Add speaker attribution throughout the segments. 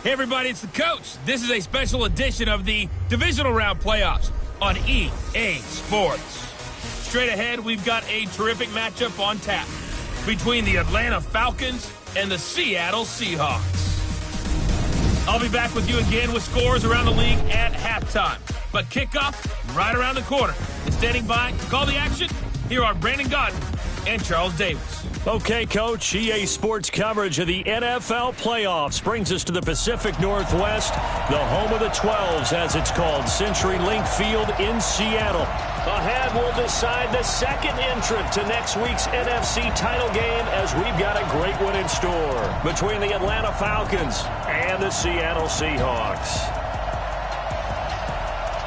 Speaker 1: Hey everybody, it's the coach. This is a special edition of the Divisional Round Playoffs on EA Sports. Straight ahead, we've got a terrific matchup on tap between the Atlanta Falcons and the Seattle Seahawks. I'll be back with you again with scores around the league at halftime. But kickoff right around the corner. And standing by to call the action, here are Brandon Godden and Charles Davis.
Speaker 2: Okay, Coach, EA Sports coverage of the NFL playoffs brings us to the Pacific Northwest, the home of the 12s, as it's called, CenturyLink Field in Seattle. Ahead, we'll decide the second entrant to next week's NFC title game, as we've got a great one in store between the Atlanta Falcons and the Seattle Seahawks.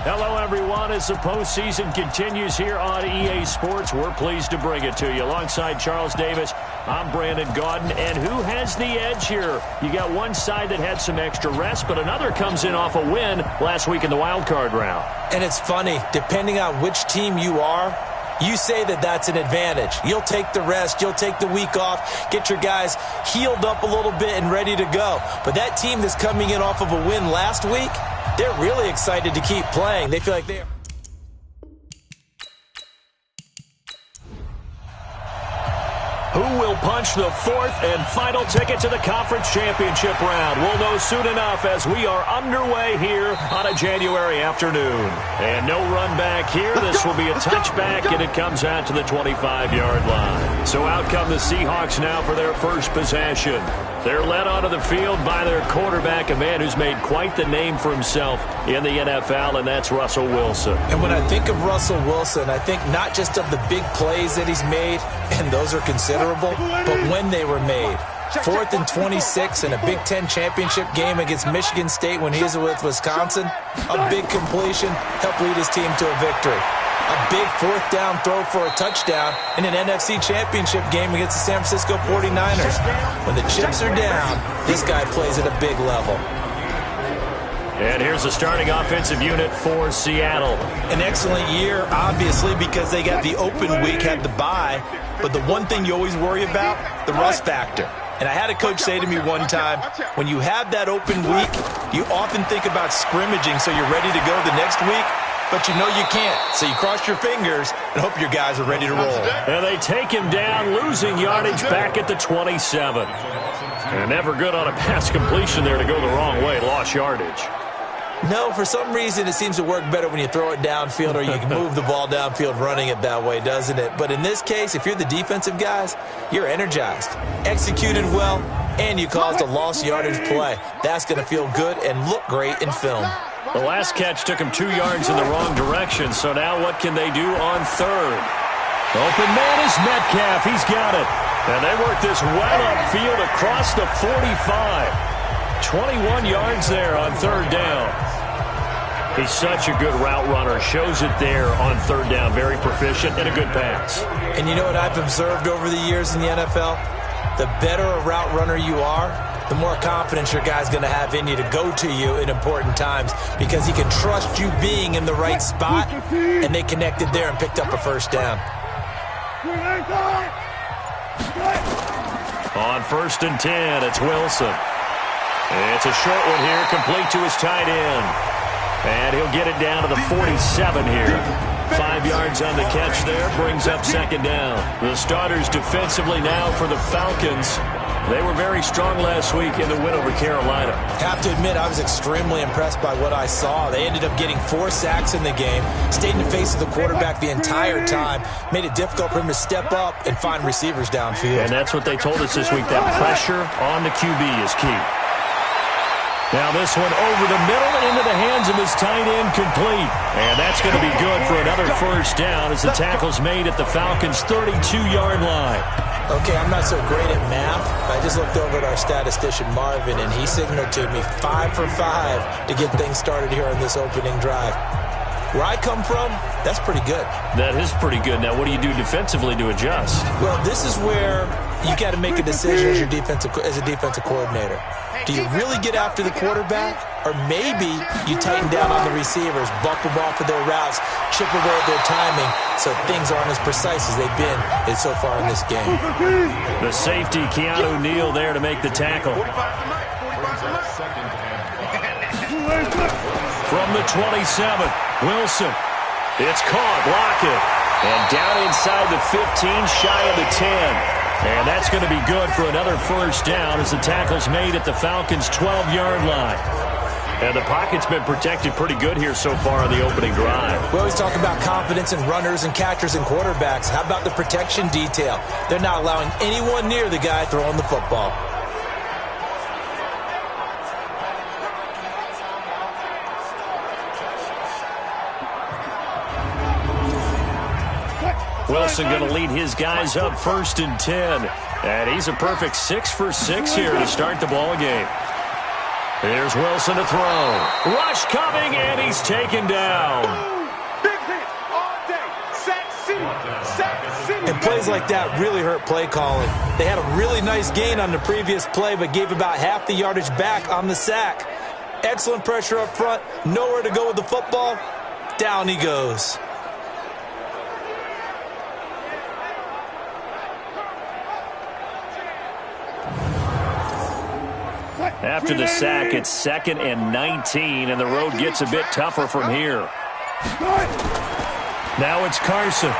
Speaker 2: Hello, everyone. As the postseason continues here on EA Sports, we're pleased to bring it to you. Alongside Charles Davis, I'm Brandon Godden. And who has the edge here? You got one side that had some extra rest, but another comes in off a win last week in the wild card round.
Speaker 3: And it's funny, depending on which team you are, you say that that's an advantage. You'll take the rest, you'll take the week off, get your guys healed up a little bit and ready to go. But that team that's coming in off of a win last week, they're really excited to keep playing. They feel like they're...
Speaker 2: Who will punch the fourth and final ticket to the conference championship round? We'll know soon enough as we are underway here on a January afternoon. And no run back here. This will be a touchback, and it comes out to the 25-yard line. So out come the Seahawks now for their first possession. They're led onto the field by their quarterback, a man who's made quite the name for himself in the NFL, and that's Russell Wilson.
Speaker 3: And when I think of Russell Wilson, I think not just of the big plays that he's made, and those are considerable, but when they were made. 4th and 26 in a Big Ten championship game against Michigan State when he was with Wisconsin, a big completion helped lead his team to a victory. A big 4th down throw for a touchdown in an NFC championship game against the San Francisco 49ers. When the chips are down, this guy plays at a big level.
Speaker 2: And here's the starting offensive unit for Seattle.
Speaker 3: An excellent year, obviously, because they got the open week, had the bye. But the one thing you always worry about, the rust factor. And I had a coach say to me one time, when you have that open week, you often think about scrimmaging so you're ready to go the next week. But you know you can't, so you cross your fingers and hope your guys are ready to roll.
Speaker 2: And they take him down, losing yardage back at the 27. And never good on a pass completion there to go the wrong way, lost yardage.
Speaker 3: No, for some reason it seems to work better when you throw it downfield or you can move the ball downfield running it that way, doesn't it? But in this case, if you're the defensive guys, you're energized, executed well, and you caused a lost yardage play. That's going to feel good and look great in film.
Speaker 2: The last catch took him 2 yards in the wrong direction, so now what can they do on third? Open man is Metcalf. He's got it. And they work this well upfield across the 45. 21 yards there on third down. He's such a good route runner. Shows it there on third down. Very proficient and a good pass.
Speaker 3: And you know what I've observed over the years in the NFL? The better a route runner you are, the more confidence your guy's going to have in you to go to you in important times because he can trust you being in the right spot, and they connected there and picked up a first down.
Speaker 2: On 1st and 10, it's Wilson. It's a short one here, complete to his tight end. And he'll get it down to the 47 here. 5 yards on the catch there, brings up second down. The starters defensively now for the Falcons. They were very strong last week in the win over Carolina.
Speaker 3: Have to admit, I was extremely impressed by what I saw. They ended up getting 4 sacks in the game, stayed in the face of the quarterback the entire time, made it difficult for him to step up and find receivers downfield.
Speaker 2: And that's what they told us this week, that pressure on the QB is key. Now this one over the middle into the hands of his tight end, complete. And that's going to be good for another first down as the tackle's made at the Falcons' 32-yard line.
Speaker 3: Okay, I'm not so great at math. I just looked over at our statistician, Marvin, and he signaled to me 5 for 5 to get things started here on this opening drive. Where I come from, that's pretty good.
Speaker 2: That is pretty good. Now, what do you do defensively to adjust?
Speaker 3: Well, this is where you got to make a decision as a defensive coordinator. Do you really get after the quarterback, or maybe you tighten down on the receivers, bump them off of their routes, chip away at their timing, so things aren't as precise as they've been so far in this game.
Speaker 2: The safety, Keanu Neal, there to make the tackle. from the 27. Wilson. It's caught. Block it. And down inside the 15, shy of the 10. And that's going to be good for another first down as the tackle's made at the Falcons' 12-yard line. And the pocket's been protected pretty good here so far on the opening drive.
Speaker 3: We always talk about confidence in runners and catchers and quarterbacks. How about the protection detail? They're not allowing anyone near the guy throwing the football.
Speaker 2: Wilson going to lead his guys up 1st and 10. And he's a perfect 6 for 6 here to start the ball game. Here's Wilson to throw. Rush coming, and he's taken down.
Speaker 4: Big hit all day. Sack C.
Speaker 3: And plays like that really hurt play calling. They had a really nice gain on the previous play, but gave about half the yardage back on the sack. Excellent pressure up front. Nowhere to go with the football. Down he goes.
Speaker 2: After the sack, it's 2nd and 19, and the road gets a bit tougher from here. Now it's Carson.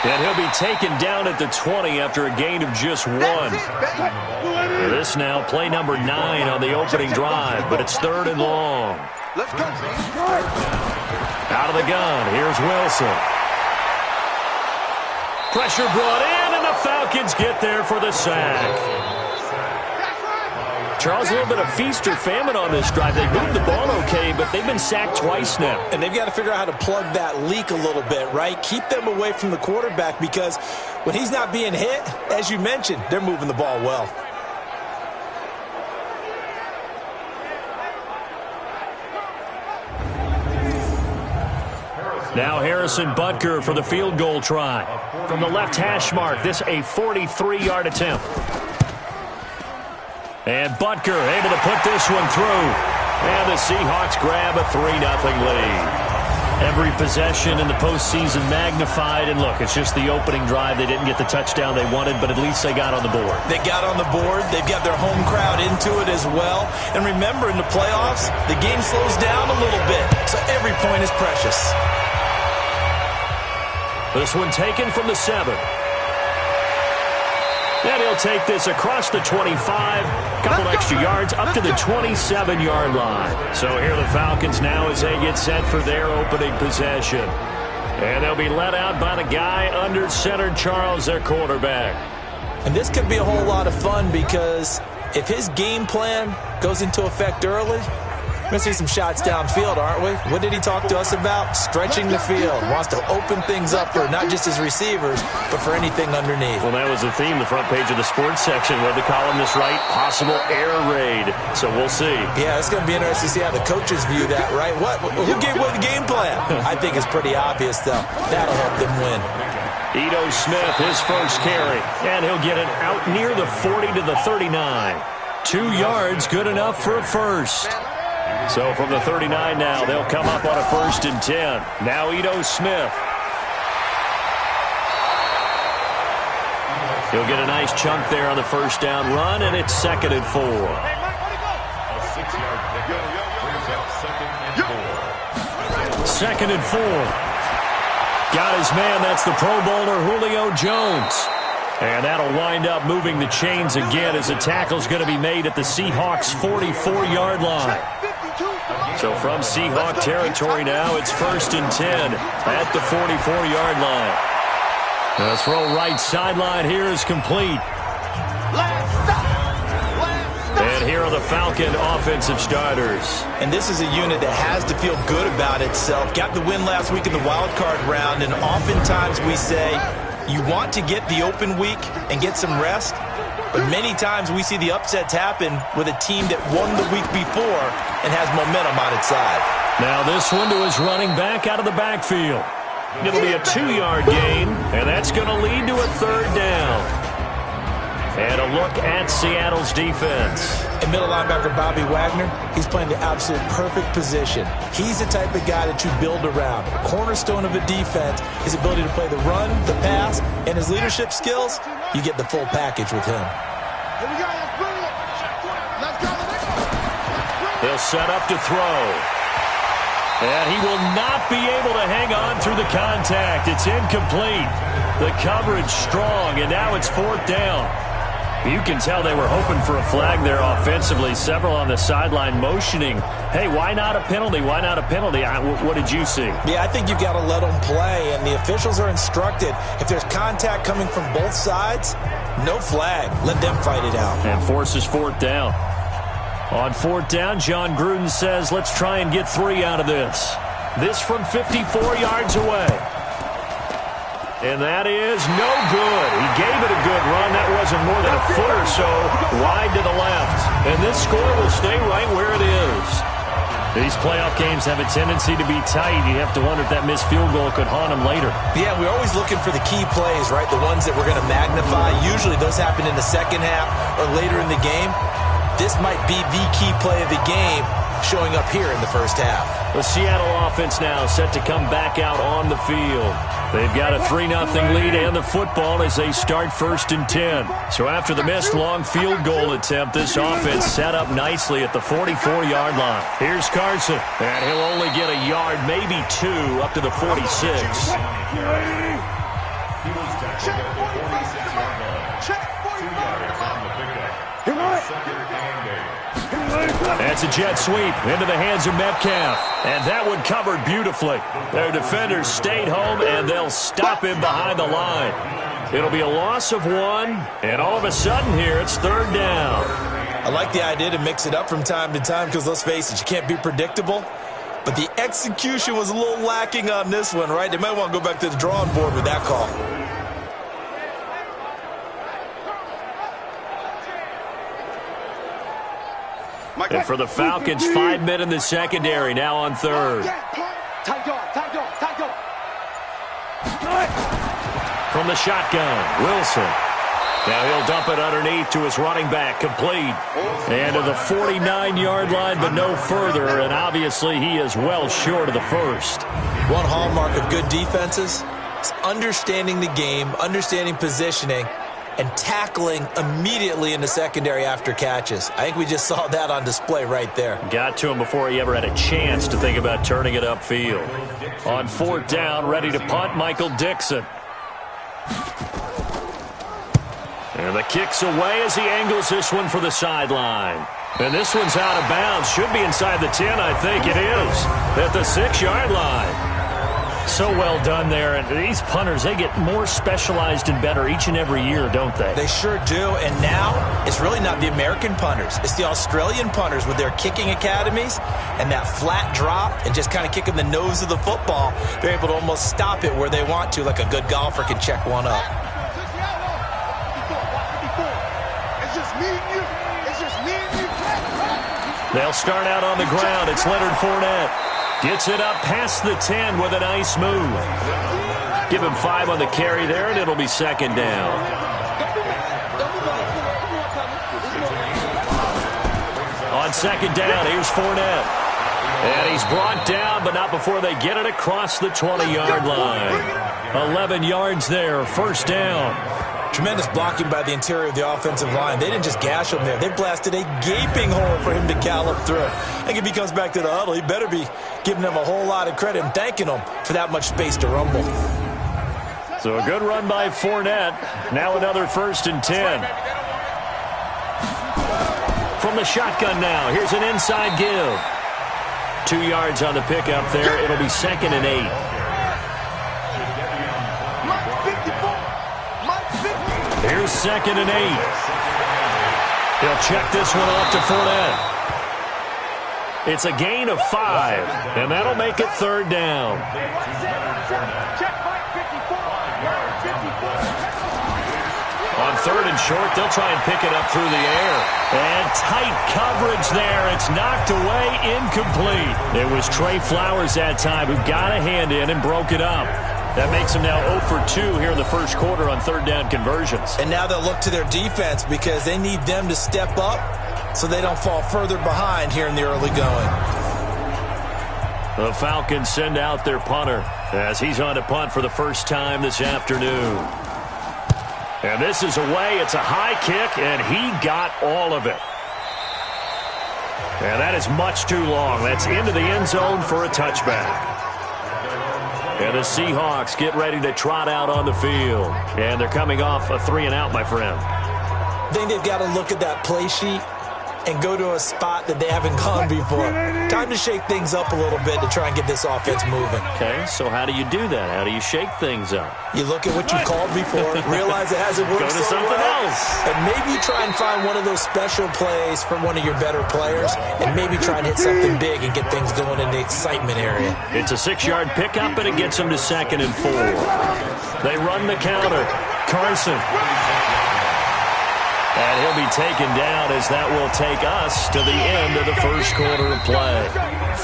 Speaker 2: And he'll be taken down at the 20 after a gain of just 1. This now play number 9 on the opening drive, but it's 3rd and long.
Speaker 4: Let's go.
Speaker 2: Out of the gun, here's Wilson. Pressure brought in, and the Falcons get there for the sack. Charles, a little bit of feast or famine on this drive. They moved the ball okay, but they've been sacked twice now.
Speaker 3: And they've got to figure out how to plug that leak a little bit, right? Keep them away from the quarterback, because when he's not being hit, as you mentioned, they're moving the ball well.
Speaker 2: Now Harrison Butker for the field goal try. From the left hash mark, this a 43-yard attempt. And Butker able to put this one through. And the Seahawks grab a 3-0 lead. Every possession in the postseason magnified. And look, it's just the opening drive. They didn't get the touchdown they wanted, but at least they got on the board.
Speaker 3: They got on the board. They've got their home crowd into it as well. And remember, in the playoffs, the game slows down a little bit. So every point is precious.
Speaker 2: This one taken from the 7. And he'll take this across the 25. Couple extra yards up to the 27-yard line. So here the Falcons now as they get set for their opening possession. And they'll be let out by the guy under center, Charles, their quarterback.
Speaker 3: And this could be a whole lot of fun, because if his game plan goes into effect early, we're going to see some shots downfield, aren't we? What did he talk to us about? Stretching the field. Wants to open things up for not just his receivers, but for anything underneath.
Speaker 2: Well, that was the theme, the front page of the sports section, where the columnist write possible air raid. So we'll see. Yeah,
Speaker 3: it's going to be interesting to see how the coaches view that, right? Who gave away the game plan? I think it's pretty obvious, though. That'll help them win.
Speaker 2: Ito Smith, his first carry. And he'll get it out near the 40 to the 39. 2 yards, good enough for a first. So from the 39 now, they'll come up on a 1st and 10. Now Ito Smith. He'll get a nice chunk there on the first down run, and it's 2nd and 4. 2nd and 4. Got his man. That's the Pro Bowler Julio Jones. And that'll wind up moving the chains again as the tackle's going to be made at the Seahawks' 44-yard line. So from Seahawk territory now, it's 1st and 10 at the 44-yard line. The throw right sideline here is complete. And here are the Falcon offensive starters.
Speaker 3: And this is a unit that has to feel good about itself. Got the win last week in the wild card round, and oftentimes we say you want to get the open week and get some rest. But many times we see the upsets happen with a team that won the week before and has momentum on its side.
Speaker 2: Now this one to his running back out of the backfield. It'll be a 2-yard gain, and that's going to lead to a 3rd down. And a look at Seattle's defense.
Speaker 3: And middle linebacker Bobby Wagner, he's playing the absolute perfect position. He's the type of guy that you build around. A cornerstone of a defense, his ability to play the run, the pass, and his leadership skills. You get the full package with him.
Speaker 4: Here we go. Let's bring it. Let's go.
Speaker 2: They'll set up to throw. And he will not be able to hang on through the contact. It's incomplete. The coverage strong, and now it's 4th down. You can tell they were hoping for a flag there offensively. Several on the sideline motioning, hey, why not a penalty? Why not a penalty? What did you see?
Speaker 3: Yeah, I think you've got to let them play, and the officials are instructed, if there's contact coming from both sides, no flag. Let them fight it out.
Speaker 2: And forces 4th down. On 4th down, John Gruden says, let's try and get 3 out of this. This from 54 yards away. And that is no good. He gave it a good run. That wasn't more than a foot or so wide to the left. And this score will stay right where it is. These playoff games have a tendency to be tight. You have to wonder if that missed field goal could haunt them later.
Speaker 3: Yeah, we're always looking for the key plays, right? The ones that we're going to magnify. Usually those happen in the second half or later in the game. This might be the key play of the game showing up here in the first half.
Speaker 2: The Seattle offense now set to come back out on the field. They've got a 3-0 lead and the football as they start 1st and 10. So after the missed long field goal attempt, this offense set up nicely at the 44-yard line. Here's Carson, and he'll only get a yard, maybe 2, up to the 46. That's a jet sweep into the hands of Metcalf. And that one covered beautifully. Their defenders stayed home, and they'll stop him behind the line. It'll be a loss of 1, and all of a sudden here, it's 3rd down.
Speaker 3: I like the idea to mix it up from time to time because, let's face it, you can't be predictable. But the execution was a little lacking on this one, right? They might want to go back to the drawing board with that call.
Speaker 2: And for the Falcons, 5 men in the secondary, now on 3rd. From the shotgun, Wilson. Now he'll dump it underneath to his running back, complete. And to the 49-yard line, but no further, and obviously he is well short of the first.
Speaker 3: One hallmark of good defenses is understanding the game, understanding positioning, and tackling immediately in the secondary after catches. I think we just saw that on display right there.
Speaker 2: Got to him before he ever had a chance to think about turning it upfield. On 4th down, ready to punt, Michael Dixon. And the kick's away as he angles this one for the sideline. And this one's out of bounds. Should be inside the 10, I think it is. At the 6-yard line. So well done there. And these punters, they get more specialized and better each and every year, don't they?
Speaker 3: They sure do. And now it's really not the American punters. It's the Australian punters with their kicking academies and that flat drop and just kind of kicking the nose of the football. They're able to almost stop it where they want to, like a good golfer can check one up.
Speaker 2: They'll start out on the ground. It's Leonard Fournette. Gets it up past the 10 with a nice move. Give him 5 on the carry there, and it'll be 2nd down. On 2nd down, here's Fournette. And he's brought down, but not before they get it across the 20-yard line. 11 yards there, 1st down.
Speaker 3: Tremendous blocking by the interior of the offensive line. They didn't just gash him there. They blasted a gaping hole for him to gallop through. I think if he comes back to the huddle, he better be giving them a whole lot of credit and thanking them for that much space to rumble.
Speaker 2: So a good run by Fournette. Now another 1st and 10. From the shotgun now, here's an inside give. 2 yards on the pickup there. It'll be 2nd and 8. Here's 2nd and 8. He'll check this one off to Fournette. It's a gain of 5, and that'll make it 3rd down. On 3rd and short, they'll try and pick it up through the air. And tight coverage there. It's knocked away, incomplete. It was Trey Flowers that time who got a hand in and broke it up. That makes them now 0 for 2 here in the first quarter on 3rd down conversions.
Speaker 3: And now they'll look to their defense because they need them to step up so they don't fall further behind here in the early going.
Speaker 2: The Falcons send out their punter as he's on to punt for the first time this afternoon. And this is away. It's a high kick, and he got all of it. And that is much too long. That's into the end zone for a touchback. And the Seahawks get ready to trot out on the field. And they're coming off a 3-and-out, my friend.
Speaker 3: I think they've got to look at that play sheet and go to a spot that they haven't gone before. Time to shake things up a little bit to try and get this offense moving.
Speaker 2: Okay, so how do you do that? How do you shake things up?
Speaker 3: You look at what you called before, realize it hasn't worked
Speaker 2: Go to
Speaker 3: so
Speaker 2: something
Speaker 3: well,
Speaker 2: else.
Speaker 3: and maybe try and find one of those special plays from one of your better players, and maybe try and hit something big and get things going in the excitement area.
Speaker 2: It's a 6-yard pickup, and it gets them to 2nd and 4. They run the counter. Carson. And he'll be taken down as that will take us to the end of the first quarter of play.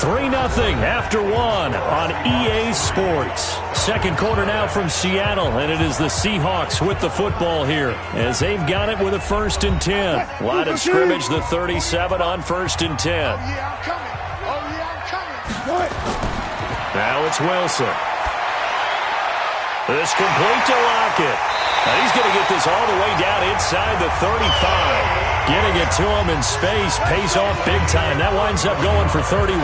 Speaker 2: 3-0 after 1 on EA Sports. Second quarter now from Seattle, and it is the Seahawks with the football here as they've got it with a 1st and 10. Line of scrimmage, the 37 on 1st and 10. Now it's Wilson. This complete to Lockett. Now he's going to get this all the way down inside the 35. Getting it to him in space pays off big time. That winds up going for 31.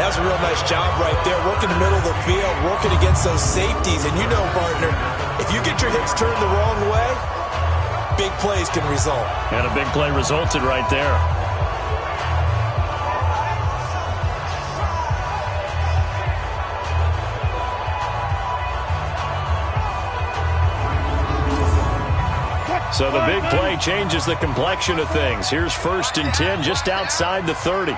Speaker 3: That's a real nice job right there, working the middle of the field, working against those safeties. And you know, partner, if you get your hips turned the wrong way, big plays can result.
Speaker 2: And a big play resulted right there. So the big play changes the complexion of things. Here's 1st and 10 just outside the 30.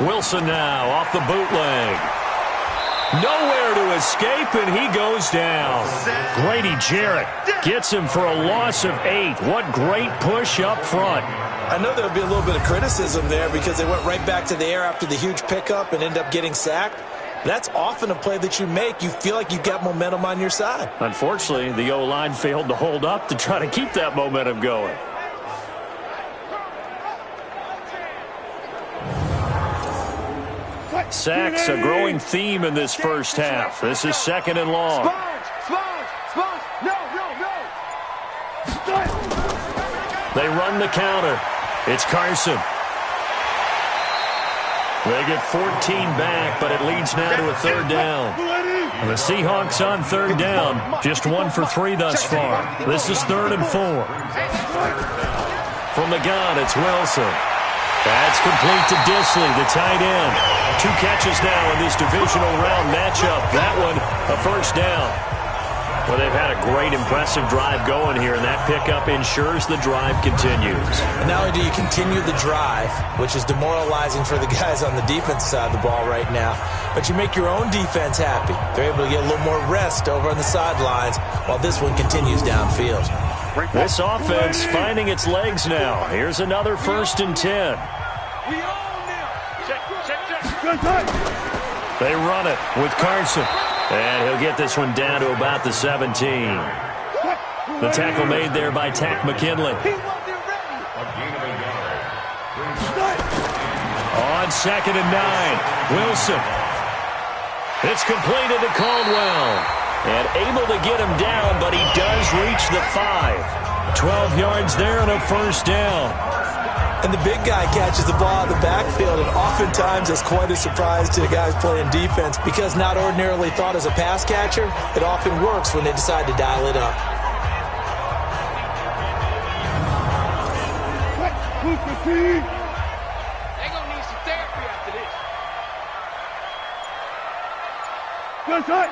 Speaker 2: Wilson now off the bootleg. Nowhere to escape, and he goes down. Grady Jarrett gets him for a loss of 8. What great push up front.
Speaker 3: I know there'll be a little bit of criticism there because they went right back to the air after the huge pickup and ended up getting sacked. That's often a play that you make. You feel like you've got momentum on your side.
Speaker 2: Unfortunately, the O-line failed to hold up to try to keep that momentum going. Sacks, a growing theme in this first half. This is 2nd and long. They run the counter. It's Carson. They get 14 back, but it leads now to a 3rd down. And the Seahawks on 3rd down, just 1 for 3 thus far. This is 3rd and 4. From the gun, it's Wilson. That's complete to Disley, the tight end. 2 catches now in this divisional round matchup. That one, a 1st down. Well, they've had a great, impressive drive going here, and that pickup ensures the drive continues.
Speaker 3: And not only do you continue the drive, which is demoralizing for the guys on the defensive side of the ball right now, but you make your own defense happy. They're able to get a little more rest over on the sidelines while this one continues downfield.
Speaker 2: This offense finding its legs now. Here's another 1st and 10. They run it with Carson. And he'll get this one down to about the 17. The tackle made there by Tack McKinley. On 2nd and 9, Wilson. It's completed to Caldwell. And able to get him down, but he does reach the 5. 12 yards there and a 1st down.
Speaker 3: And the big guy catches the ball out of the backfield, and oftentimes it's quite a surprise to the guys playing defense because not ordinarily thought as a pass catcher, it often works when they decide to dial it up.
Speaker 4: They're gonna need some therapy after this. Good side.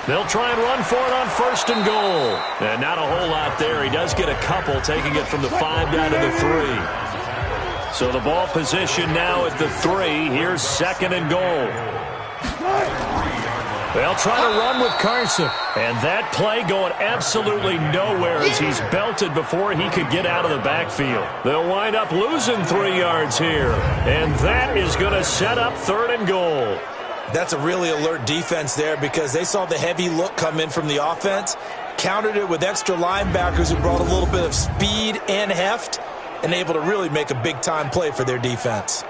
Speaker 2: They'll try and run for it on 1st and goal. And not a whole lot there. He does get a couple, taking it from the 5 down to the 3. So the ball position now at the 3. Here's 2nd and goal. They'll try to run with Carson. And that play going absolutely nowhere as he's belted before he could get out of the backfield. They'll wind up losing 3 yards here. And that is going to set up 3rd and goal.
Speaker 3: That's a really alert defense there because they saw the heavy look come in from the offense, countered it with extra linebackers who brought a little bit of speed and heft, and able to really make a big-time play for their defense.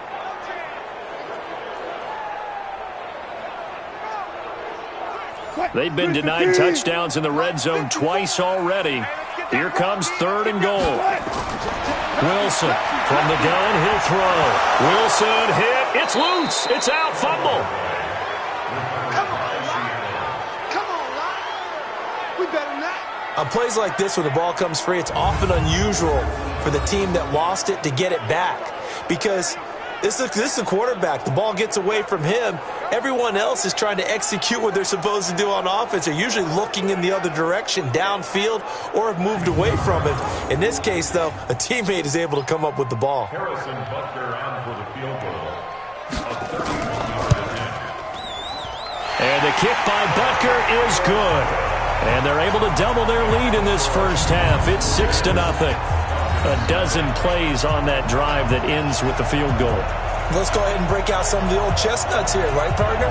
Speaker 2: They've been denied touchdowns in the red zone twice already. Here comes 3rd and goal. Wilson from the gun, he'll throw. Wilson hit, it's loose, it's out, fumble.
Speaker 4: Come on, Lon. We better not.
Speaker 3: On plays like this where the ball comes free, it's often unusual for the team that lost it to get it back. Because this is the quarterback. The ball gets away from him. Everyone else is trying to execute what they're supposed to do on offense. They're usually looking in the other direction, downfield, or have moved away from it. In this case, though, a teammate is able to come up with the ball.
Speaker 5: Harrison Butker on for the field goal.
Speaker 2: And the kick by Butker is good. And they're able to double their lead in this first half. It's 6-0. A dozen plays on that drive that ends with the field goal.
Speaker 3: Let's go ahead and break out some of the old chestnuts here, right, partner?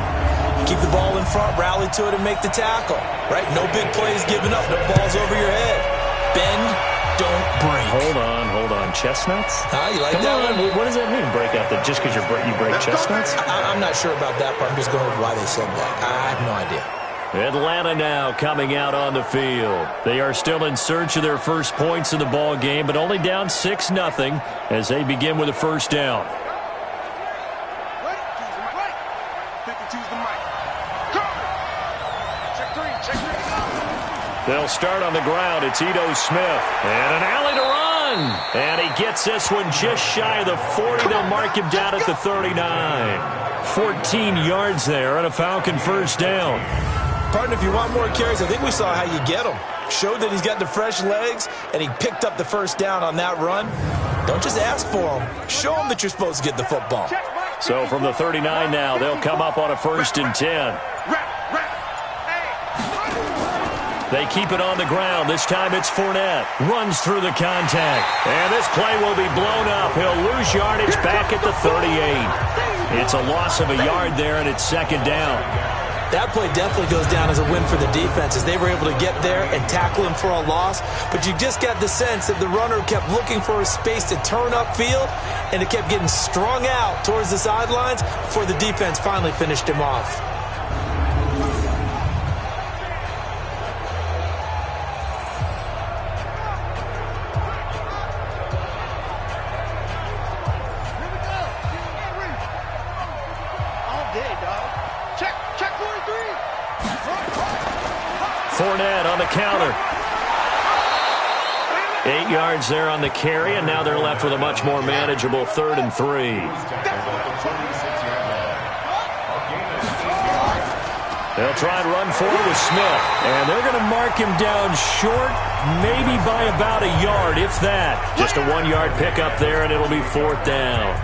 Speaker 3: Keep the ball in front, rally to it, and make the tackle, right? No big plays given up, no balls over your head. Bend, don't break.
Speaker 2: Hold on. Chestnuts?
Speaker 3: You like
Speaker 2: Come
Speaker 3: that
Speaker 2: on.
Speaker 3: one?
Speaker 2: What does that mean, break out? That just because you break chestnuts?
Speaker 3: I'm not sure about that part. I'm just going with why they said that. I have no idea.
Speaker 2: Atlanta now coming out on the field. They are still in search of their first points in the ball game, but only down 6-0 as they begin with a first down. They'll start on the ground. It's Ito Smith. And an alley to run. And he gets this one just shy of the 40. They'll mark him down at the 39. 14 yards there and a Falcon first down.
Speaker 3: Partner, if you want more carries, I think we saw how you get them. Showed that he's got the fresh legs, and he picked up the first down on that run. Don't just ask for them. Show them that you're supposed to get the football.
Speaker 2: So from the 39 now, they'll come up on a 1st and 10. They keep it on the ground. This time it's Fournette. Runs through the contact. And this play will be blown up. He'll lose yardage back at the 38. It's a loss of a yard there, and it's 2nd down.
Speaker 3: That play definitely goes down as a win for the defense as they were able to get there and tackle him for a loss. But you just got the sense that the runner kept looking for a space to turn upfield, and it kept getting strung out towards the sidelines before the defense finally finished him off.
Speaker 2: Fournette on the counter. 8 yards there on the carry, and now they're left with a much more manageable 3rd and 3. They'll try and run forward with Smith, and they're going to mark him down short, maybe by about a yard, if that. Just a 1-yard pickup there, and it'll be 4th down.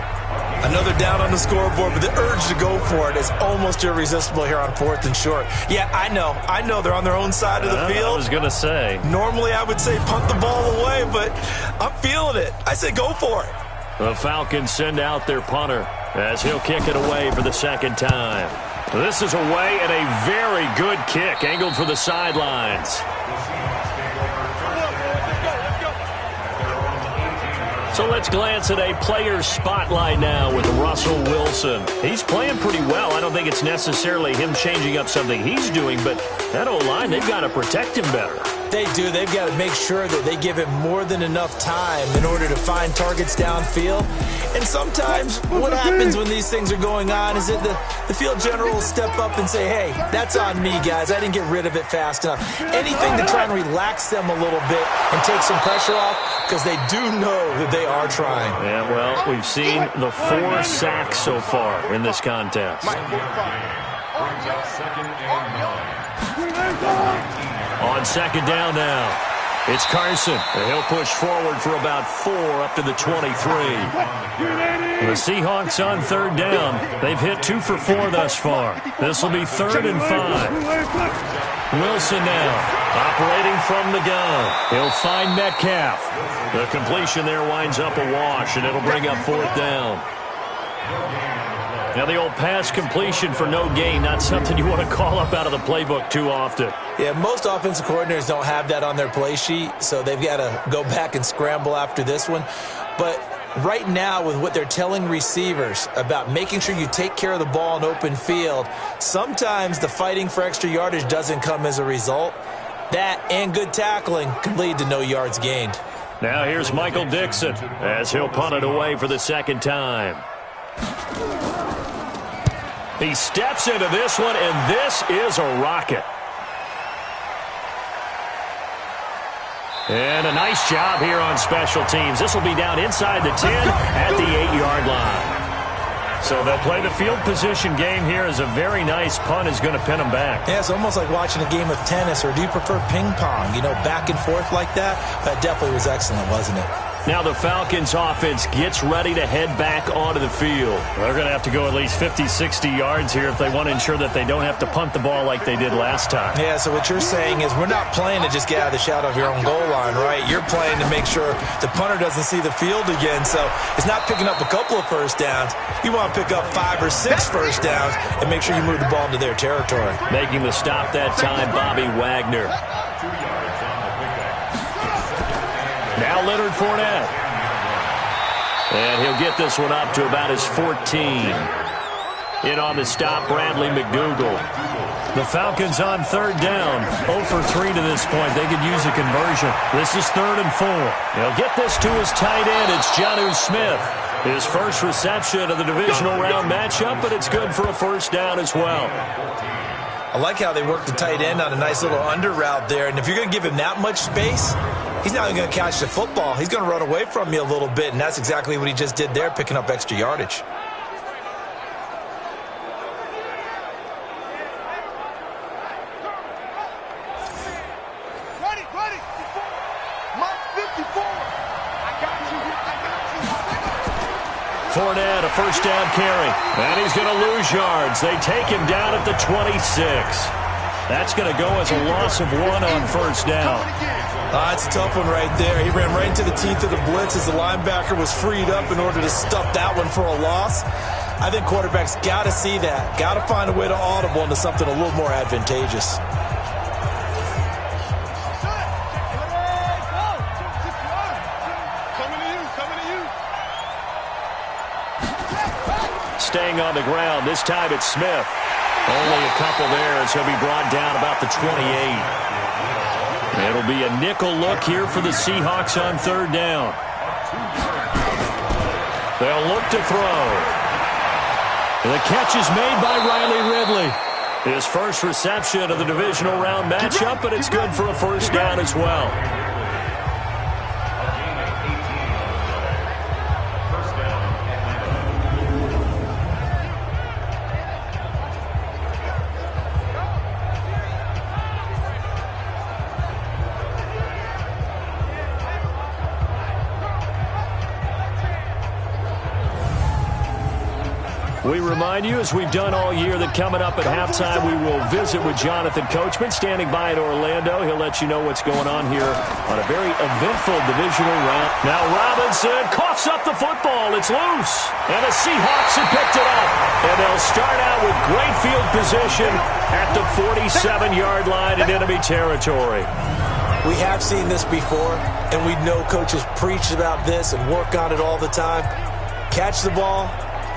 Speaker 3: Another down on the scoreboard, but the urge to go for it is almost irresistible here on 4th and short. Yeah, I know they're on their own side of the field.
Speaker 2: I was going to say.
Speaker 3: Normally I would say punt the ball away, but I'm feeling it. I say go for it.
Speaker 2: The Falcons send out their punter as he'll kick it away for the 2nd time. This is away and a very good kick, angled for the sidelines. So let's glance at a player's spotlight now with Russell Wilson. He's playing pretty well. I don't think it's necessarily him changing up something he's doing, but that O-line, they've got to protect him better.
Speaker 3: They do. They've got to make sure that they give him more than enough time in order to find targets downfield. And sometimes what happens when these things are going on is that the field general will step up and say, hey, that's on me, guys. I didn't get rid of it fast enough. Anything to try and relax them a little bit and take some pressure off, because they do know that they are trying.
Speaker 2: Yeah, well, we've seen the 4 sacks so far in this contest. On 2nd down now, it's Carson. And he'll push forward for about 4 up to the 23. The Seahawks on 3rd down. They've hit 2 for 4 thus far. This will be 3rd and 5. Wilson now, operating from the gun. He'll find Metcalf. The completion there winds up a wash, and it'll bring up 4th down. Now the old pass completion for no gain, not something you want to call up out of the playbook too often.
Speaker 3: Yeah, most offensive coordinators don't have that on their play sheet, so they've got to go back and scramble after this one. But right now with what they're telling receivers about making sure you take care of the ball in open field, sometimes the fighting for extra yardage doesn't come as a result. That and good tackling can lead to no yards gained.
Speaker 2: Now here's Michael Dixon as he'll punt it away for the second time. He steps into this one, and this is a rocket. And a nice job here on special teams. This will be down inside the 10 at the 8-yard line. So they'll play the field position game here as a very nice punt is going to pin them back.
Speaker 3: Yeah, it's almost like watching a game of tennis, or do you prefer ping pong? You know, back and forth like that? That definitely was excellent, wasn't it?
Speaker 2: Now the Falcons offense gets ready to head back onto the field. They're going to have to go at least 50, 60 yards here if they want to ensure that they don't have to punt the ball like they did last time.
Speaker 3: Yeah, so what you're saying is we're not playing to just get out of the shadow of your own goal line, right? You're playing to make sure the punter doesn't see the field again. So it's not picking up a couple of first downs. You want to pick up 5 or 6 first downs and make sure you move the ball into their territory.
Speaker 2: Making the stop that time, Bobby Wagner. Now Leonard Fournette. And he'll get this one up to about his 14. In on the stop, Bradley McDougal. The Falcons on third down. 0 for 3 to this point. They could use a conversion. This is 3rd and 4. He'll get this to his tight end. It's Jonnu Smith. His first reception of the divisional round matchup, but it's good for a first down as well.
Speaker 3: I like how they work the tight end on a nice little under route there. And if you're going to give him that much space, he's not even going to catch the football. He's going to run away from you a little bit, and that's exactly what he just did there, picking up extra yardage.
Speaker 4: Ready. Mike 54. I got you.
Speaker 2: Fournette, a first down carry. And he's going to lose yards. They take him down at the 26. That's going to go as a loss of 1 on first down.
Speaker 3: That's a tough one right there. He ran right into the teeth of the blitz as the linebacker was freed up in order to stuff that one for a loss. I think quarterbacks got to see that. Got to find a way to audible into something a little more advantageous.
Speaker 2: Staying on the ground. This time it's Smith. Only a couple there as he'll be brought down about the 28. It'll be a nickel look here for the Seahawks on third down. They'll look to throw. The catch is made by Riley Ridley. His first reception of the divisional round matchup, but it's good for a first down as well. We remind you, as we've done all year, that coming up at halftime, we will visit with Jonathan Coachman, standing by in Orlando. He'll let you know what's going on here on a very eventful divisional round. Now Robinson coughs up the football. It's loose. And the Seahawks have picked it up. And they'll start out with great field position at the 47-yard line in enemy territory.
Speaker 3: We have seen this before, and we know coaches preach about this and work on it all the time. Catch the ball.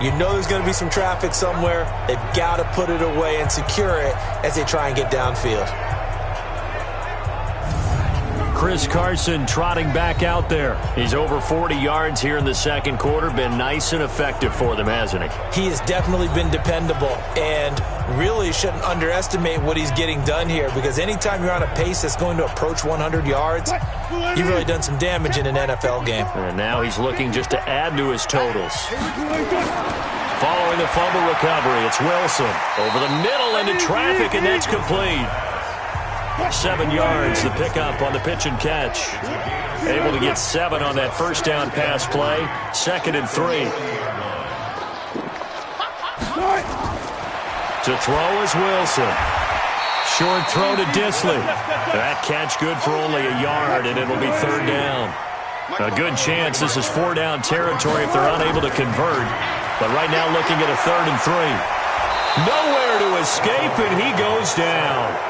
Speaker 3: You know there's going to be some traffic somewhere. They've got to put it away and secure it as they try and get downfield.
Speaker 2: Chris Carson trotting back out there. He's over 40 yards here in the second quarter. Been nice and effective for them, hasn't he? He
Speaker 3: has definitely been dependable, and really shouldn't underestimate what he's getting done here, because anytime you're on a pace that's going to approach 100 yards, you've really done some damage in an NFL game.
Speaker 2: And now he's looking just to add to his totals. Following the fumble recovery, it's Wilson. Over the middle into traffic, and that's complete. 7 yards, the pickup on the pitch and catch. Able to get 7 on that first down pass play. 2nd and 3. To throw is Wilson. Short throw to Disley. That catch good for only a yard, and it'll be 3rd down. A good chance this is 4-down territory if they're unable to convert. But right now looking at a 3rd and 3. Nowhere to escape, and he goes down.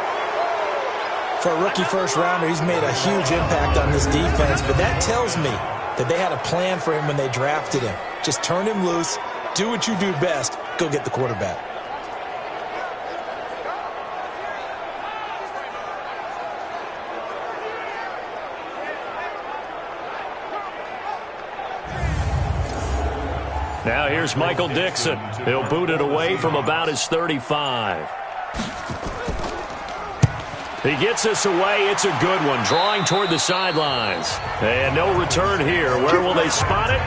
Speaker 3: For a rookie first rounder, he's made a huge impact on this defense, but that tells me that they had a plan for him when they drafted him. Just turn him loose, do what you do best, go get the quarterback.
Speaker 2: Now here's Michael Dixon. He'll boot it away from about his 35. He gets this away. It's a good one, drawing toward the sidelines. And no return here. Where will they spot it?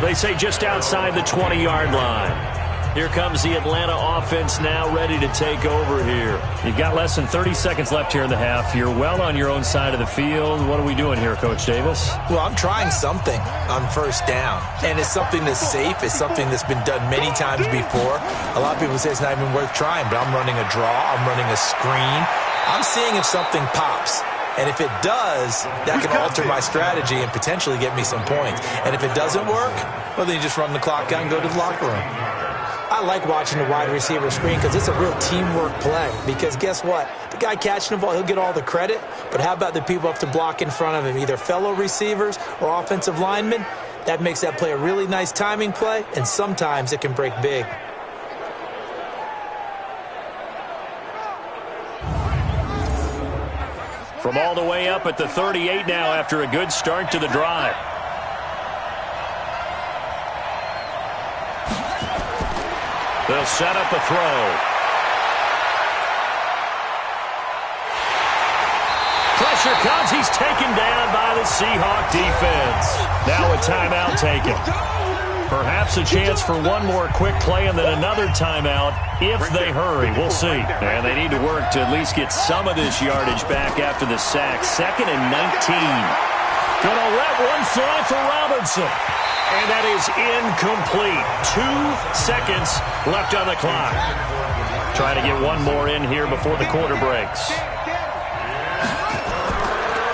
Speaker 2: They say just outside the 20-yard line. Here comes the Atlanta offense now ready to take over here.
Speaker 6: You've got less than 30 seconds left here in the half. You're well on your own side of the field. What are we doing here, Coach Davis?
Speaker 3: Well, I'm trying something on first down. And it's something that's safe. It's something that's been done many times before. A lot of people say it's not even worth trying, but I'm running a draw. I'm running a screen. I'm seeing if something pops. And if it does, that can alter my strategy and potentially get me some points. And if it doesn't work, well, then you just run the clock out and go to the locker room. I like watching the wide receiver screen because it's a real teamwork play. Because guess what? The guy catching the ball, he'll get all the credit. But how about the people up to block in front of him, either fellow receivers or offensive linemen? That makes that play a really nice timing play, and sometimes it can break big.
Speaker 2: From all the way up at the 38 now after a good start to the drive. They'll set up a throw. Pressure comes. He's taken down by the Seahawk defense. Now a timeout taken. Perhaps a chance for one more quick play and then another timeout if they hurry. We'll see. And they need to work to at least get some of this yardage back after the sack. 2nd and 19. Gonna let one fly for Robinson. And that is incomplete. 2 seconds left on the clock. Trying to get one more in here before the quarter breaks.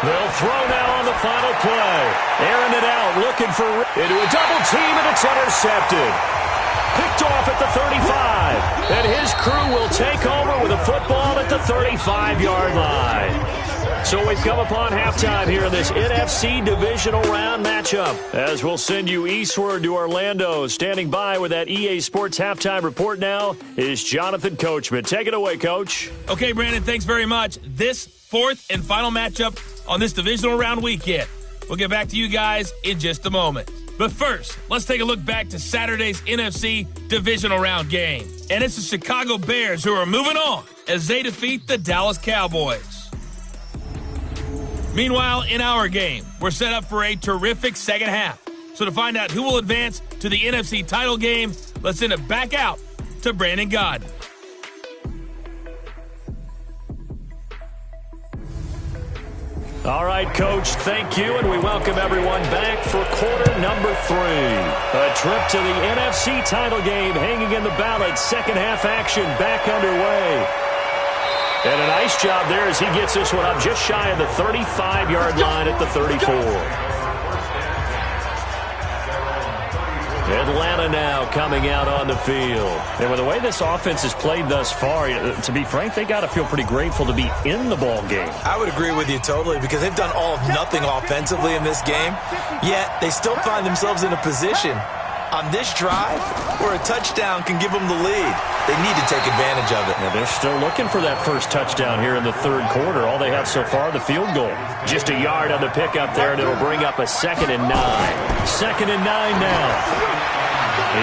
Speaker 2: They'll throw now on the final play. Airing it out, looking for into a double team, and it's intercepted. Picked off at the 35. And his crew will take over with a football at the 35-yard line. So we've come upon halftime here in this NFC divisional round matchup. As we'll send you eastward to Orlando. Standing by with that EA Sports halftime report now is Jonathan Coachman. Take it away, Coach.
Speaker 1: Okay, Brandon, thanks very much. This 4th and final matchup on this divisional round weekend. We'll get back to you guys in just a moment. But first, let's take a look back to Saturday's NFC divisional round game. And it's the Chicago Bears who are moving on as they defeat the Dallas Cowboys. Meanwhile, in our game, we're set up for a terrific second half. So to find out who will advance to the NFC title game, let's send it back out to Brandon Godden.
Speaker 2: All right, Coach, thank you, and we welcome everyone back for quarter number 3. A trip to the NFC title game hanging in the balance. Second half action back underway. And a nice job there as he gets this one up just shy of the 35-yard line at the 34. Atlanta now coming out on the field.
Speaker 6: And with the way this offense has played thus far, to be frank, they got to feel pretty grateful to be in the ball game.
Speaker 3: I would agree with you totally because they've done all of nothing offensively in this game, yet they still find themselves in a position on this drive where a touchdown can give them the lead. They need to take advantage of it.
Speaker 6: Yeah, they're still looking for that first touchdown here in the third quarter. All they have so far, the field goal.
Speaker 2: Just a yard on the pickup there, and it'll bring up a 2nd and 9. 2nd and 9 now.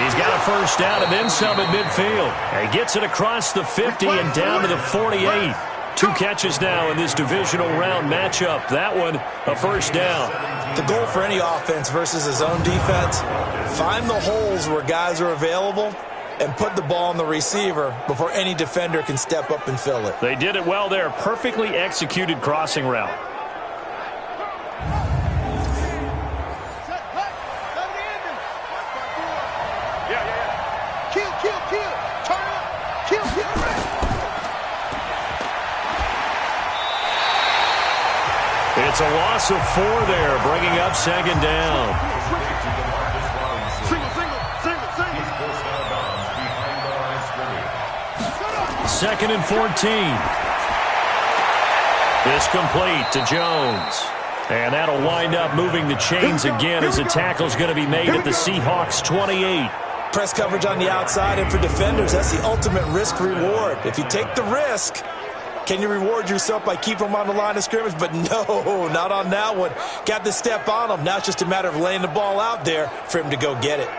Speaker 2: He's got a first down and then some at midfield. He gets it across the 50 and down to the 48. 2 catches now in this divisional round matchup. That one, a first down.
Speaker 3: The goal for any offense versus his own defense, find the holes where guys are available and put the ball on the receiver before any defender can step up and fill it.
Speaker 2: They did it well there. Perfectly executed crossing route. It's a loss of 4 there, bringing up 2nd down. Second and 14. This complete to Jones.
Speaker 6: And that'll wind up moving the chains again as the tackle's going to be made at the Seahawks 28.
Speaker 3: Press coverage on the outside, and for defenders, that's the ultimate risk-reward. If you take the risk, can you reward yourself by keeping them on the line of scrimmage? But no, not on that one. Got to step on them. Now it's just a matter of laying the ball out there for him to go get it.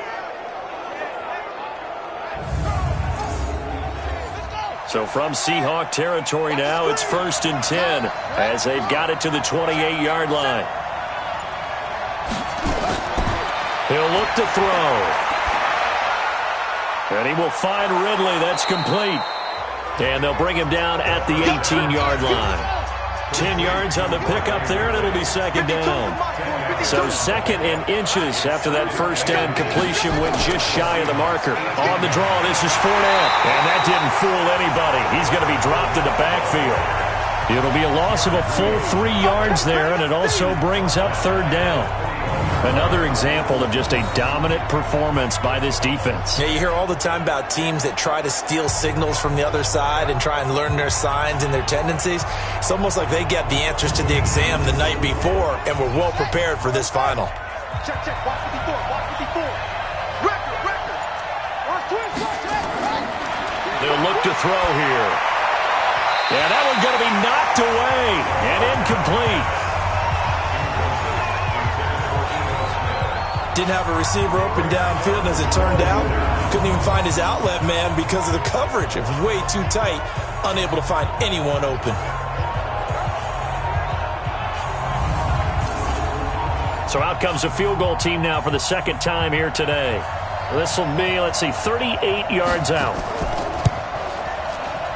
Speaker 6: So from Seahawk territory now, it's 1st and 10 as they've got it to the 28-yard line. He'll look to throw. And he will find Ridley. That's complete. And they'll bring him down at the 18-yard line. 10 yards on the pickup there, and it'll be 2nd down. So 2nd and inches after that first down completion went just shy of the marker. On the draw, this is Fournette. And that didn't fool anybody. He's going to be dropped in the backfield. It'll be a loss of a full 3 yards there, and it also brings up 3rd down. Another example of just a dominant performance by this defense.
Speaker 3: Yeah, you hear all the time about teams that try to steal signals from the other side and try and learn their signs and their tendencies. It's almost like they get the answers to the exam the night before and were well prepared for this final.
Speaker 4: Check, watch 54, watch 54. Record.
Speaker 6: They'll look to throw here. Yeah, that one's going to be knocked away and incomplete.
Speaker 3: Didn't have a receiver open downfield, and as it turned out, couldn't even find his outlet man because of the coverage. It was way too tight, unable to find anyone open.
Speaker 6: So out comes a field goal team now for the 2nd time here today. This will be, 38 yards out.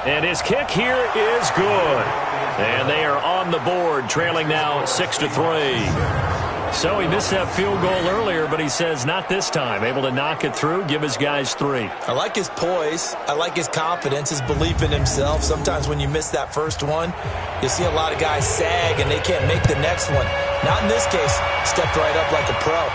Speaker 6: And his kick here is good. And they are on the board, trailing now 6-3. So he missed that field goal earlier, but he says not this time. Able to knock it through, give his guys 3.
Speaker 3: I like his poise. I like his confidence, his belief in himself. Sometimes when you miss that first one, you see a lot of guys sag and they can't make the next one. Not in this case. Stepped right up like a pro.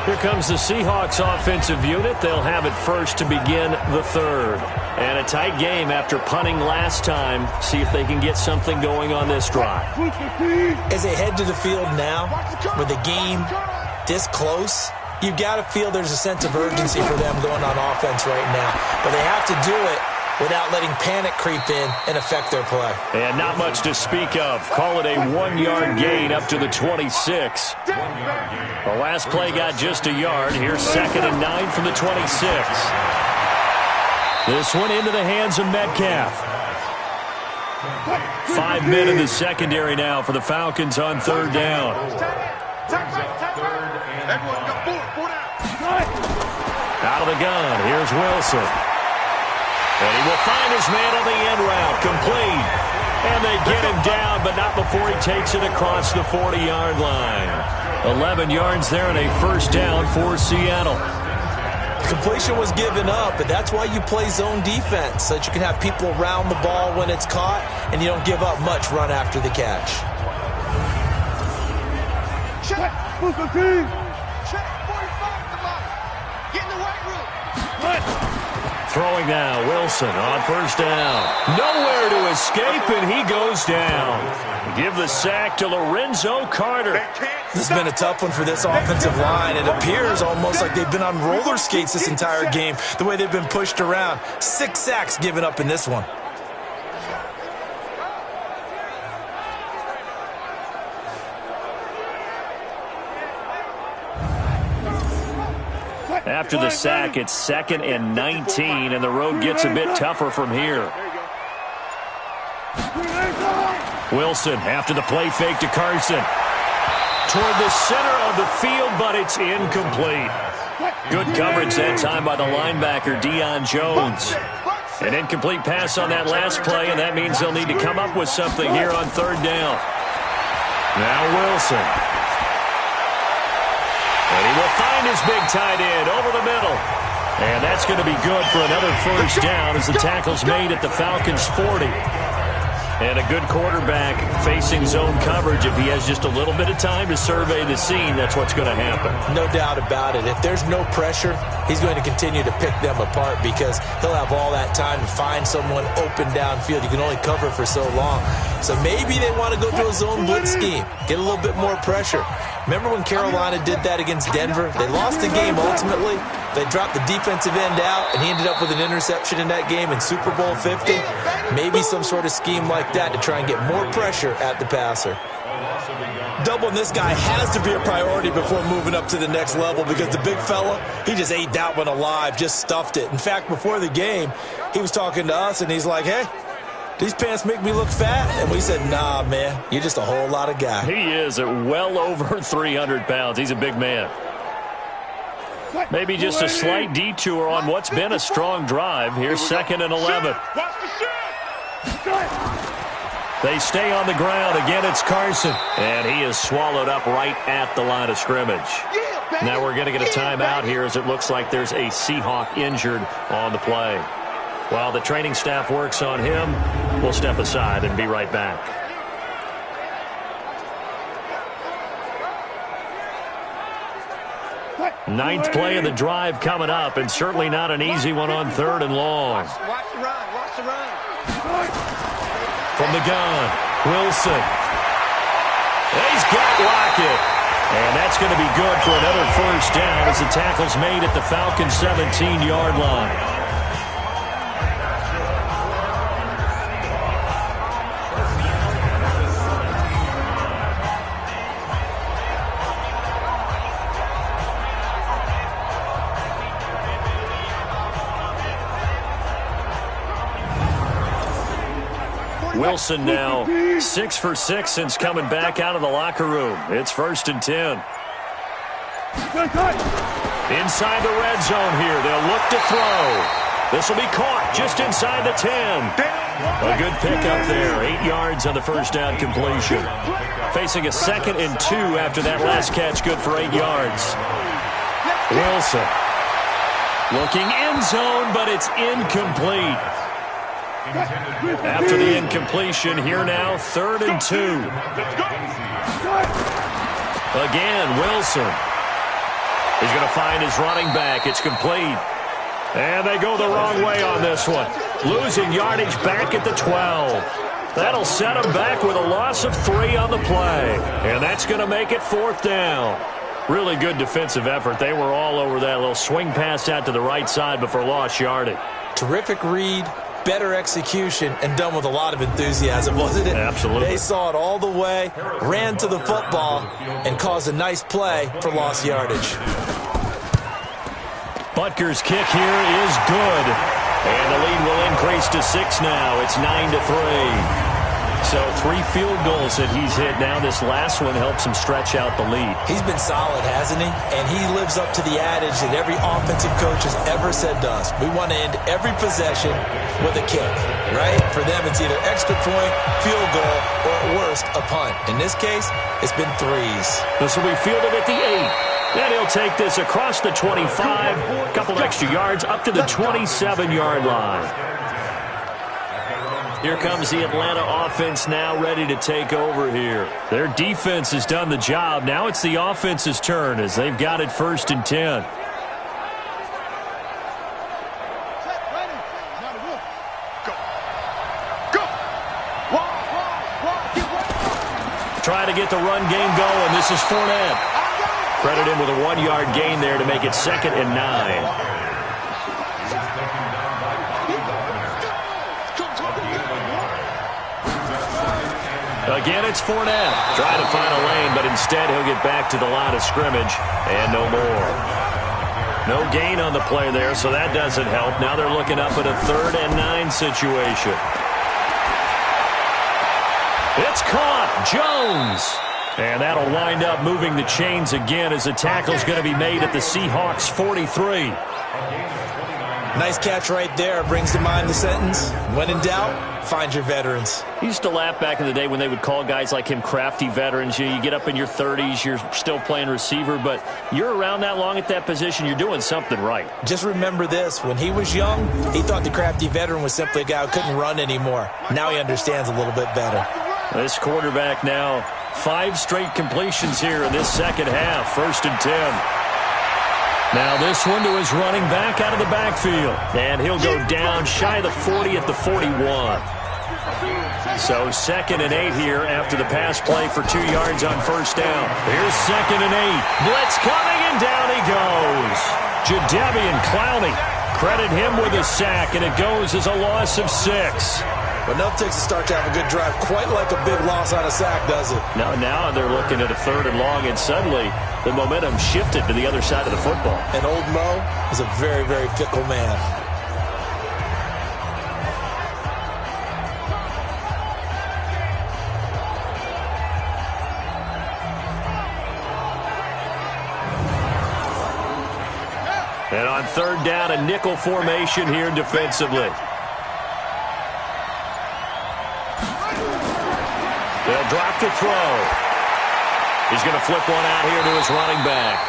Speaker 6: Here comes the Seahawks offensive unit. They'll have it first to begin the 3rd. And a tight game after punting last time. See if they can get something going on this drive.
Speaker 3: As they head to the field now, with the game this close, you've got to feel there's a sense of urgency for them going on offense right now. But they have to do it without letting panic creep in and affect their play.
Speaker 6: And not much to speak of. Call it a 1-yard gain up to the 26. The last play got just a yard. Here's 2nd and 9 from the 26. This one into the hands of Metcalf. 5 men in the secondary now for the Falcons on 3rd down. Out of the gun, here's Wilson. And he will find his man on the end route, complete. And they get him down, but not before he takes it across the 40-yard line. 11 yards there and a 1st down for Seattle.
Speaker 3: Completion was given up, but that's why you play zone defense, so that you can have people around the ball when it's caught, and you don't give up much run after the catch.
Speaker 4: Check. Check. 45, come on. Get in the right room.
Speaker 6: Throwing now, Wilson on 1st down. Nowhere to escape, and he goes down. Give the sack to Lorenzo Carter.
Speaker 3: This has been a tough one for this offensive line. It appears almost like they've been on roller skates this entire game, the way they've been pushed around. 6 sacks given up in this one.
Speaker 6: After the sack, it's 2nd and 19, and the road gets a bit tougher from here. Wilson after the play fake to Carson. Toward the center of the field, but it's incomplete. Good coverage that time by the linebacker, Deion Jones. An incomplete pass on that last play, and that means they'll need to come up with something here on 3rd down. Now Wilson. And he will find his big tight end over the middle. And that's going to be good for another 1st down as the tackle's made at the Falcons' 40. And a good quarterback facing zone coverage, if he has just a little bit of time to survey the scene, that's what's going to happen.
Speaker 3: No doubt about it. If there's no pressure, he's going to continue to pick them apart because he'll have all that time to find someone open downfield. You can only cover for so long. So maybe they want to go to a zone blitz scheme, get a little bit more pressure. Remember when Carolina did that against Denver? They lost the game ultimately. They dropped the defensive end out, and he ended up with an interception in that game in Super Bowl 50. Maybe some sort of scheme like that to try and get more pressure at the passer. Doubling this guy has to be a priority before moving up to the next level because the big fella, he just ate that one alive, just stuffed it. In fact, before the game, he was talking to us, and he's like, hey, these pants make me look fat? And we said, nah, man, you're just a whole lot of guy.
Speaker 6: He is at well over 300 pounds. He's a big man. Maybe just a slight detour on what's been a strong drive. Here's 2nd and 11. They stay on the ground. Again, it's Carson. And he is swallowed up right at the line of scrimmage. Now we're going to get a timeout here as it looks like there's a Seahawk injured on the play. While the training staff works on him, we'll step aside and be right back. Ninth play of the drive coming up, and certainly not an easy one on 3rd and long.
Speaker 4: Watch the run. Watch the run.
Speaker 6: From the gun, Wilson. He's got Lockett. And that's going to be good for another first down as the tackle's made at the Falcons' 17-yard line. Wilson now 6 for 6 since coming back out of the locker room. It's 1st and 10. Inside the red zone here. They'll look to throw. This will be caught just inside the 10. A good pickup there. 8 yards on the first down completion. Facing a 2nd and 2 after that last catch. Good for 8 yards. Wilson looking end zone, but it's incomplete. After the incompletion, here now, 3rd and 2. Again, Wilson. He's going to find his running back. It's complete. And they go the wrong way on this one. Losing yardage back at the 12. That'll set them back with a loss of 3 on the play. And that's going to make it 4th down. Really good defensive effort. They were all over that little swing pass out to the right side before lost yardage.
Speaker 3: Terrific read. Better execution, and done with a lot of enthusiasm, wasn't it?
Speaker 6: Absolutely.
Speaker 3: They saw it all the way, ran to the football, and caused a nice play for lost yardage.
Speaker 6: Butker's kick here is good. And the lead will increase to 6 now. It's 9-3. So 3 field goals that he's hit now. This last one helps him stretch out the lead.
Speaker 3: He's been solid, hasn't he? And he lives up to the adage that every offensive coach has ever said to us. We want to end every possession with a kick, right? For them, it's either extra point, field goal, or at worst, a punt. In this case, it's been 3s.
Speaker 6: This will be fielded at the 8. Then he'll take this across the 25, a couple extra yards up to the 27-yard line. Here comes the Atlanta offense now ready to take over here. Their defense has done the job. Now it's the offense's turn as they've got it 1st and 10. Trying to get the run game going. This is Fournette. Credit him with a 1-yard gain there to make it 2nd and 9. Again, it's Fournette. Trying to find a lane, but instead he'll get back to the line of scrimmage, and no more. No gain on the play there, so that doesn't help. Now they're looking up at a 3rd and 9 situation. It's caught. Jones. And that'll wind up moving the chains again as the tackle's going to be made at the Seahawks 43.
Speaker 3: Nice catch right there. Brings to mind the sentence, when in doubt, find your veterans.
Speaker 6: He used to laugh back in the day when they would call guys like him crafty veterans. You get up in your 30s, you're still playing receiver, but you're around that long at that position, you're doing something right.
Speaker 3: Just remember this. When he was young, he thought the crafty veteran was simply a guy who couldn't run anymore. Now he understands a little bit better.
Speaker 6: This quarterback now, 5 straight completions here in this second half. 1st and 10. Now this one to his running back out of the backfield. And he'll go down shy of the 40 at the 41. So 2nd and 8 here after the pass play for 2 yards on 1st down. Here's 2nd and 8. Blitz coming, and down he goes. Jadeveon Clowney. Credit him with a sack, and it goes as a loss of 6.
Speaker 3: But enough takes to start to have a good drive. Quite like a big loss on a sack, does it?
Speaker 6: Now they're looking at a 3rd and long, and suddenly the momentum shifted to the other side of the football.
Speaker 3: And old Mo is a very, very fickle man.
Speaker 6: And on 3rd down, a nickel formation here defensively. They'll drop to throw. He's going to flip one out here to his running back.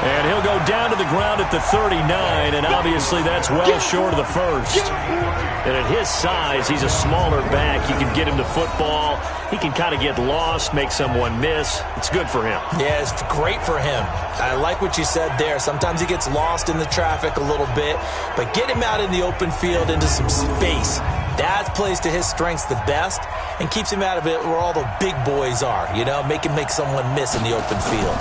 Speaker 6: And he'll go down to the ground at the 39, and obviously that's well short of the 1st. And at his size, he's a smaller back. You can get him to football. He can kind of get lost, make someone miss. It's good for him.
Speaker 3: Yeah, it's great for him. I like what you said there. Sometimes he gets lost in the traffic a little bit, but get him out in the open field into some space. That plays to his strengths the best and keeps him out of it where all the big boys are, you know, make someone miss in the open field.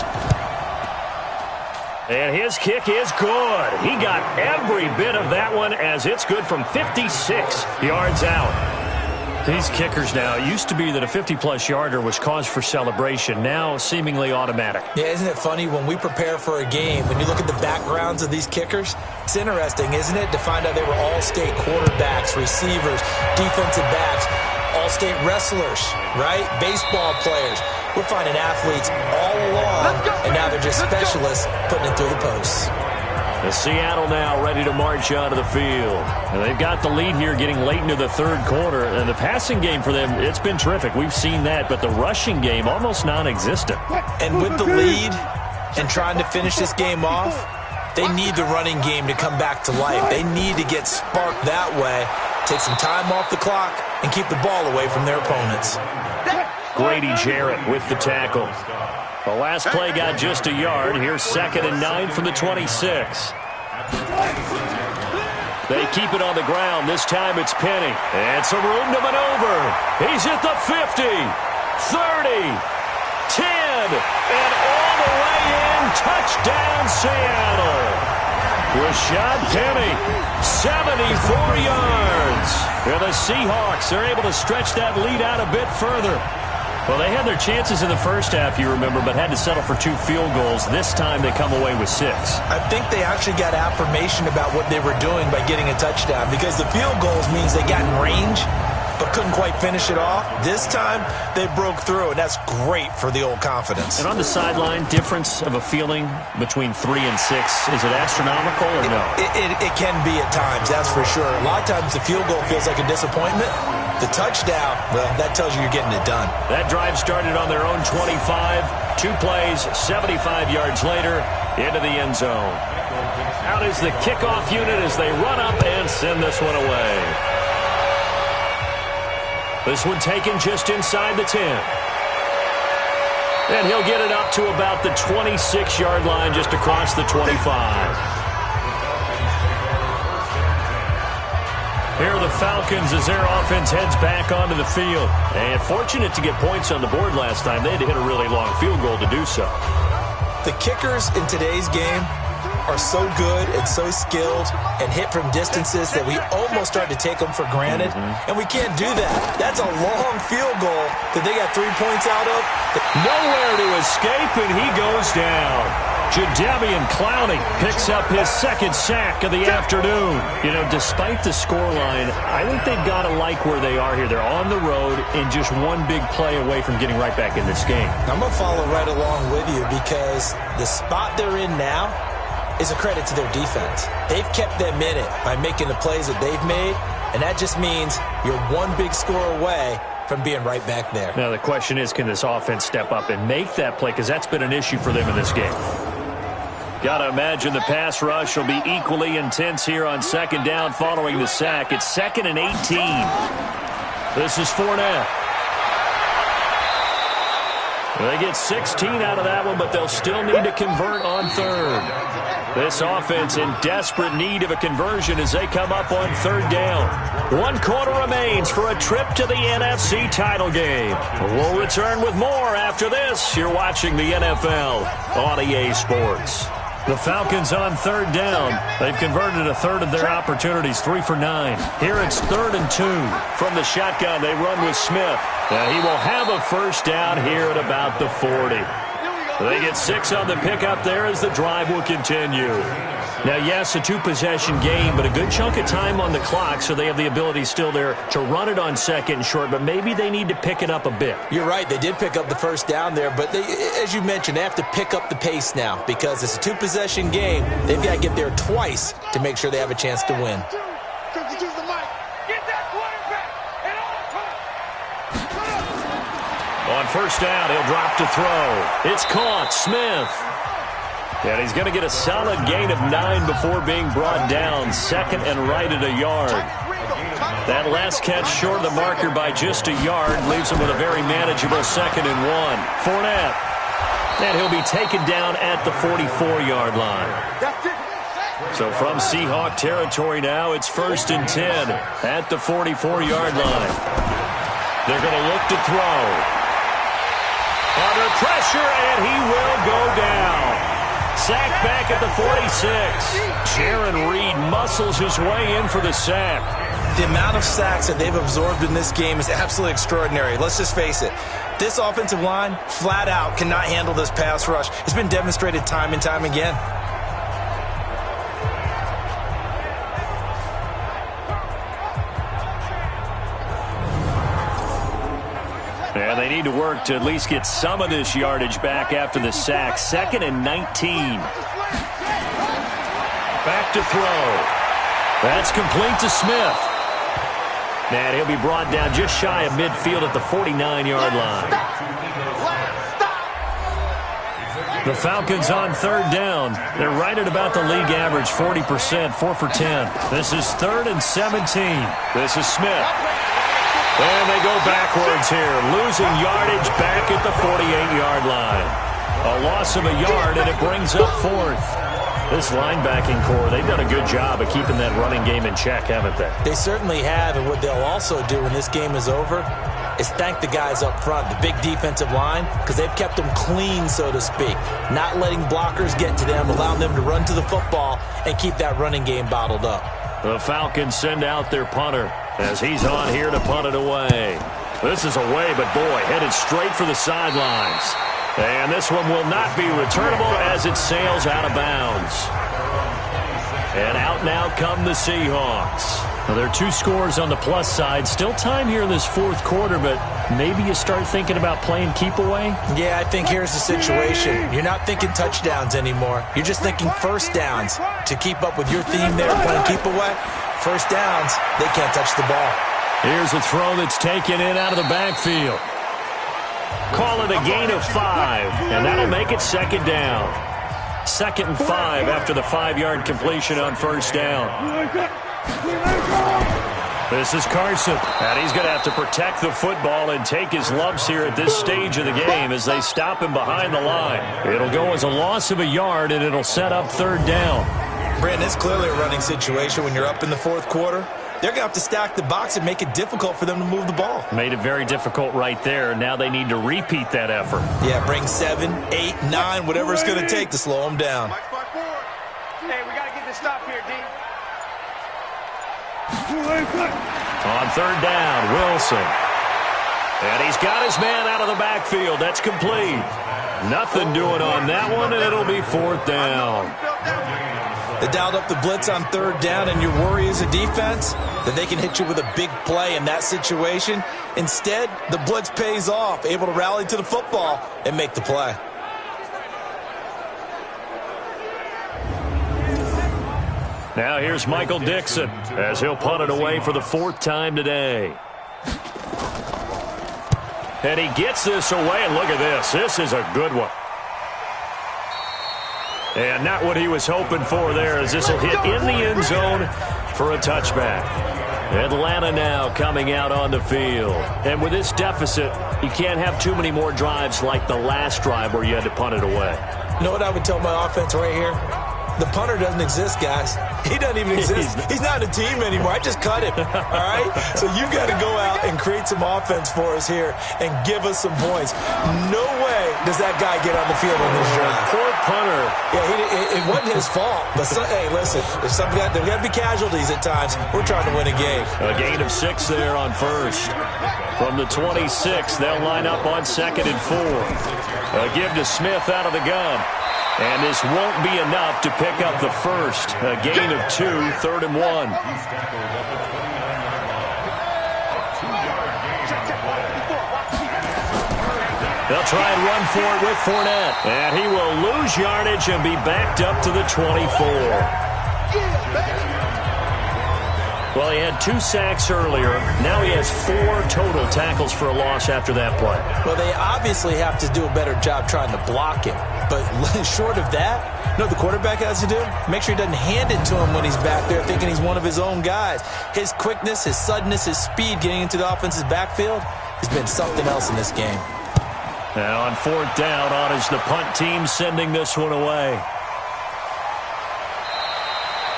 Speaker 6: And his kick is good. He got every bit of that one as it's good from 56 yards out. These kickers now, it used to be that a 50-plus yarder was cause for celebration. Now seemingly automatic.
Speaker 3: Yeah, isn't it funny when we prepare for a game, when you look at the backgrounds of these kickers, it's interesting, isn't it, to find out they were all-state quarterbacks, receivers, defensive backs, all-state wrestlers, right? Baseball players. We're finding athletes all along, and now they're just specialists putting it through the posts.
Speaker 6: The Seattle now ready to march onto the field. And they've got the lead here getting late into the 3rd quarter. And the passing game for them, it's been terrific. We've seen that, but the rushing game almost non-existent.
Speaker 3: And with the lead and trying to finish this game off, they need the running game to come back to life. They need to get sparked that way, take some time off the clock, and keep the ball away from their opponents.
Speaker 6: Grady Jarrett with the tackle. The last play got just a yard. Here's 2nd and 9 from the 26. They keep it on the ground. This time it's Penny. And some room to maneuver. He's at the 50, 30, 10, and all the way in. Touchdown, Seattle. Rashad Penny, 74 yards. And the Seahawks are able to stretch that lead out a bit further. Well, they had their chances in the first half, you remember, but had to settle for 2 field goals. This time they come away with 6.
Speaker 3: I think they actually got affirmation about what they were doing by getting a touchdown, because the field goals means they got in range but couldn't quite finish it off. This time they broke through, and that's great for the old confidence.
Speaker 6: And on the sideline, difference of a feeling between 3 and 6, is it astronomical or no?
Speaker 3: It can be at times, that's for sure. A lot of times the field goal feels like a disappointment. The touchdown, well, that tells you you're getting it done.
Speaker 6: That drive started on their own 25. 2 plays, 75 yards later, into the end zone. Out is the kickoff unit as they run up and send this one away. This one taken just inside the 10. And he'll get it up to about the 26-yard line just across the 25. Here are the Falcons as their offense heads back onto the field. And fortunate to get points on the board last time. They had to hit a really long field goal to do so.
Speaker 3: The kickers in today's game are so good and so skilled and hit from distances that we almost start to take them for granted. And we can't do that. That's a long field goal that they got 3 points out of.
Speaker 6: Nowhere to escape, and he goes down. Jadeveon Clowney picks up his 2nd sack of the afternoon. You know, despite the scoreline, I think they've got to like where they are here. They're on the road and just one big play away from getting right back in this game.
Speaker 3: I'm going to follow right along with you because the spot they're in now is a credit to their defense. They've kept them in it by making the plays that they've made, and that just means you're one big score away from being right back there.
Speaker 6: Now the question is, can this offense step up and make that play? Because that's been an issue for them in this game. Got to imagine the pass rush will be equally intense here on second down following the sack. It's 2nd and 18. This is Fournette. They get 16 out of that one, but they'll still need to convert on third. This offense in desperate need of a conversion as they come up on third down. 1 quarter remains for a trip to the NFC title game. We'll return with more after this. You're watching the NFL on EA Sports. The Falcons on third down. They've converted a third of their opportunities, 3 for 9. Here it's 3rd and 2. From the shotgun, they run with Smith. And he will have a first down here at about the 40. They get 6 on the pickup there as the drive will continue. Now, yes, a 2-possession game, but a good chunk of time on the clock, so they have the ability still there to run it on 2nd and short, but maybe they need to pick it up a bit.
Speaker 3: You're right. They did pick up the first down there, but they, as you mentioned, they have to pick up the pace now because it's a 2-possession game. They've got to get there twice to make sure they have a chance to win.
Speaker 6: On first down, he'll drop to throw. It's caught. Smith. And he's going to get a solid gain of 9 before being brought down. 2nd and right at a yard. That last catch short of the marker by just a yard leaves him with a very manageable 2nd and 1. Fournette. And he'll be taken down at the 44-yard line. So from Seahawk territory now, it's 1st and 10 at the 44-yard line. They're going to look to throw. Under pressure, and he will go down. Sacked back at the 46. Jaron Reed muscles his way in for the sack.
Speaker 3: The amount of sacks that they've absorbed in this game is absolutely extraordinary. Let's just face it. This offensive line, flat out, cannot handle this pass rush. It's been demonstrated time and time again.
Speaker 6: And they need to work to at least get some of this yardage back after the sack. 2nd and 19. Back to throw. That's complete to Smith. And he'll be brought down just shy of midfield at the 49-yard line. The Falcons on third down. They're right at about the league average, 40%, 4 for 10. This is 3rd and 17. This is Smith. And they go backwards here, losing yardage back at the 48-yard line. A loss of a yard, and it brings up 4th. This linebacking core, they've done a good job of keeping that running game in check, haven't they?
Speaker 3: They certainly have, and what they'll also do when this game is over is thank the guys up front, the big defensive line, because they've kept them clean, so to speak, not letting blockers get to them, allowing them to run to the football and keep that running game bottled up.
Speaker 6: The Falcons send out their punter as he's on here to punt it away. This is away, but boy, headed straight for the sidelines. And this one will not be returnable as it sails out of bounds. And out now come the Seahawks. Well, there are 2 scores on the plus side. Still time here in this 4th quarter, but maybe you start thinking about playing keep away?
Speaker 3: Yeah, I think here's the situation. You're not thinking touchdowns anymore. You're just thinking first downs. To keep up with your theme there, playing keep away, first downs, they can't touch the ball.
Speaker 6: Here's a throw that's taken in out of the backfield. Call it a gain of 5, and that'll make it 2nd down. 2nd and 5 after the 5-yard completion on first down. This is Carson, and he's going to have to protect the football and take his lumps here at this stage of the game as they stop him behind the line. It'll go as a loss of a yard, and it'll set up 3rd down.
Speaker 3: Brandon, it's clearly a running situation when you're up in the 4th quarter. They're going to have to stack the box and make it difficult for them to move the ball.
Speaker 6: Made it very difficult right there. Now they need to repeat that effort.
Speaker 3: Yeah, bring 7, 8, 9, whatever it's going to take to slow them down.
Speaker 4: Hey, we got to get this stop here, D.
Speaker 6: On 3rd down, Wilson. And he's got his man out of the backfield. That's complete. Nothing doing on that one, and it'll be 4th down.
Speaker 3: They dialed up the blitz on 3rd down, and your worry as a defense that they can hit you with a big play in that situation. Instead, the blitz pays off, able to rally to the football and make the play.
Speaker 6: Now here's Michael Dixon as he'll punt it away for the 4th time today. And he gets this away, and look at this. This is a good one. And not what he was hoping for there, as this will hit in the end zone for a touchback. Atlanta now coming out on the field. And with this deficit, you can't have too many more drives like the last drive where you had to punt it away.
Speaker 3: You know what I would tell my offense right here? The punter doesn't exist, guys. He doesn't even exist. He's not a team anymore. I just cut him, all right? So you've got to go out and create some offense for us here and give us some points. No way does that guy get on the field on this drive.
Speaker 6: Poor punter.
Speaker 3: Yeah, it wasn't his fault. But, hey, listen, there's got to be casualties at times. We're trying to win a game.
Speaker 6: A gain of 6 there on first. From the 26, they'll line up on 2nd and 4. A give to Smith out of the gun. And this won't be enough to pick up the first. A gain of 2, 3rd and 1. They'll try and run for it with Fournette. And he will lose yardage and be backed up to the 24. Well, he had 2 sacks earlier. Now he has 4 total tackles for a loss after that play.
Speaker 3: Well, they obviously have to do a better job trying to block him. But short of that, you know what the quarterback has to do? Make sure he doesn't hand it to him when he's back there thinking he's one of his own guys. His quickness, his suddenness, his speed getting into the offense's backfield has been something else in this game.
Speaker 6: Now on 4th down, on is the punt team sending this one away.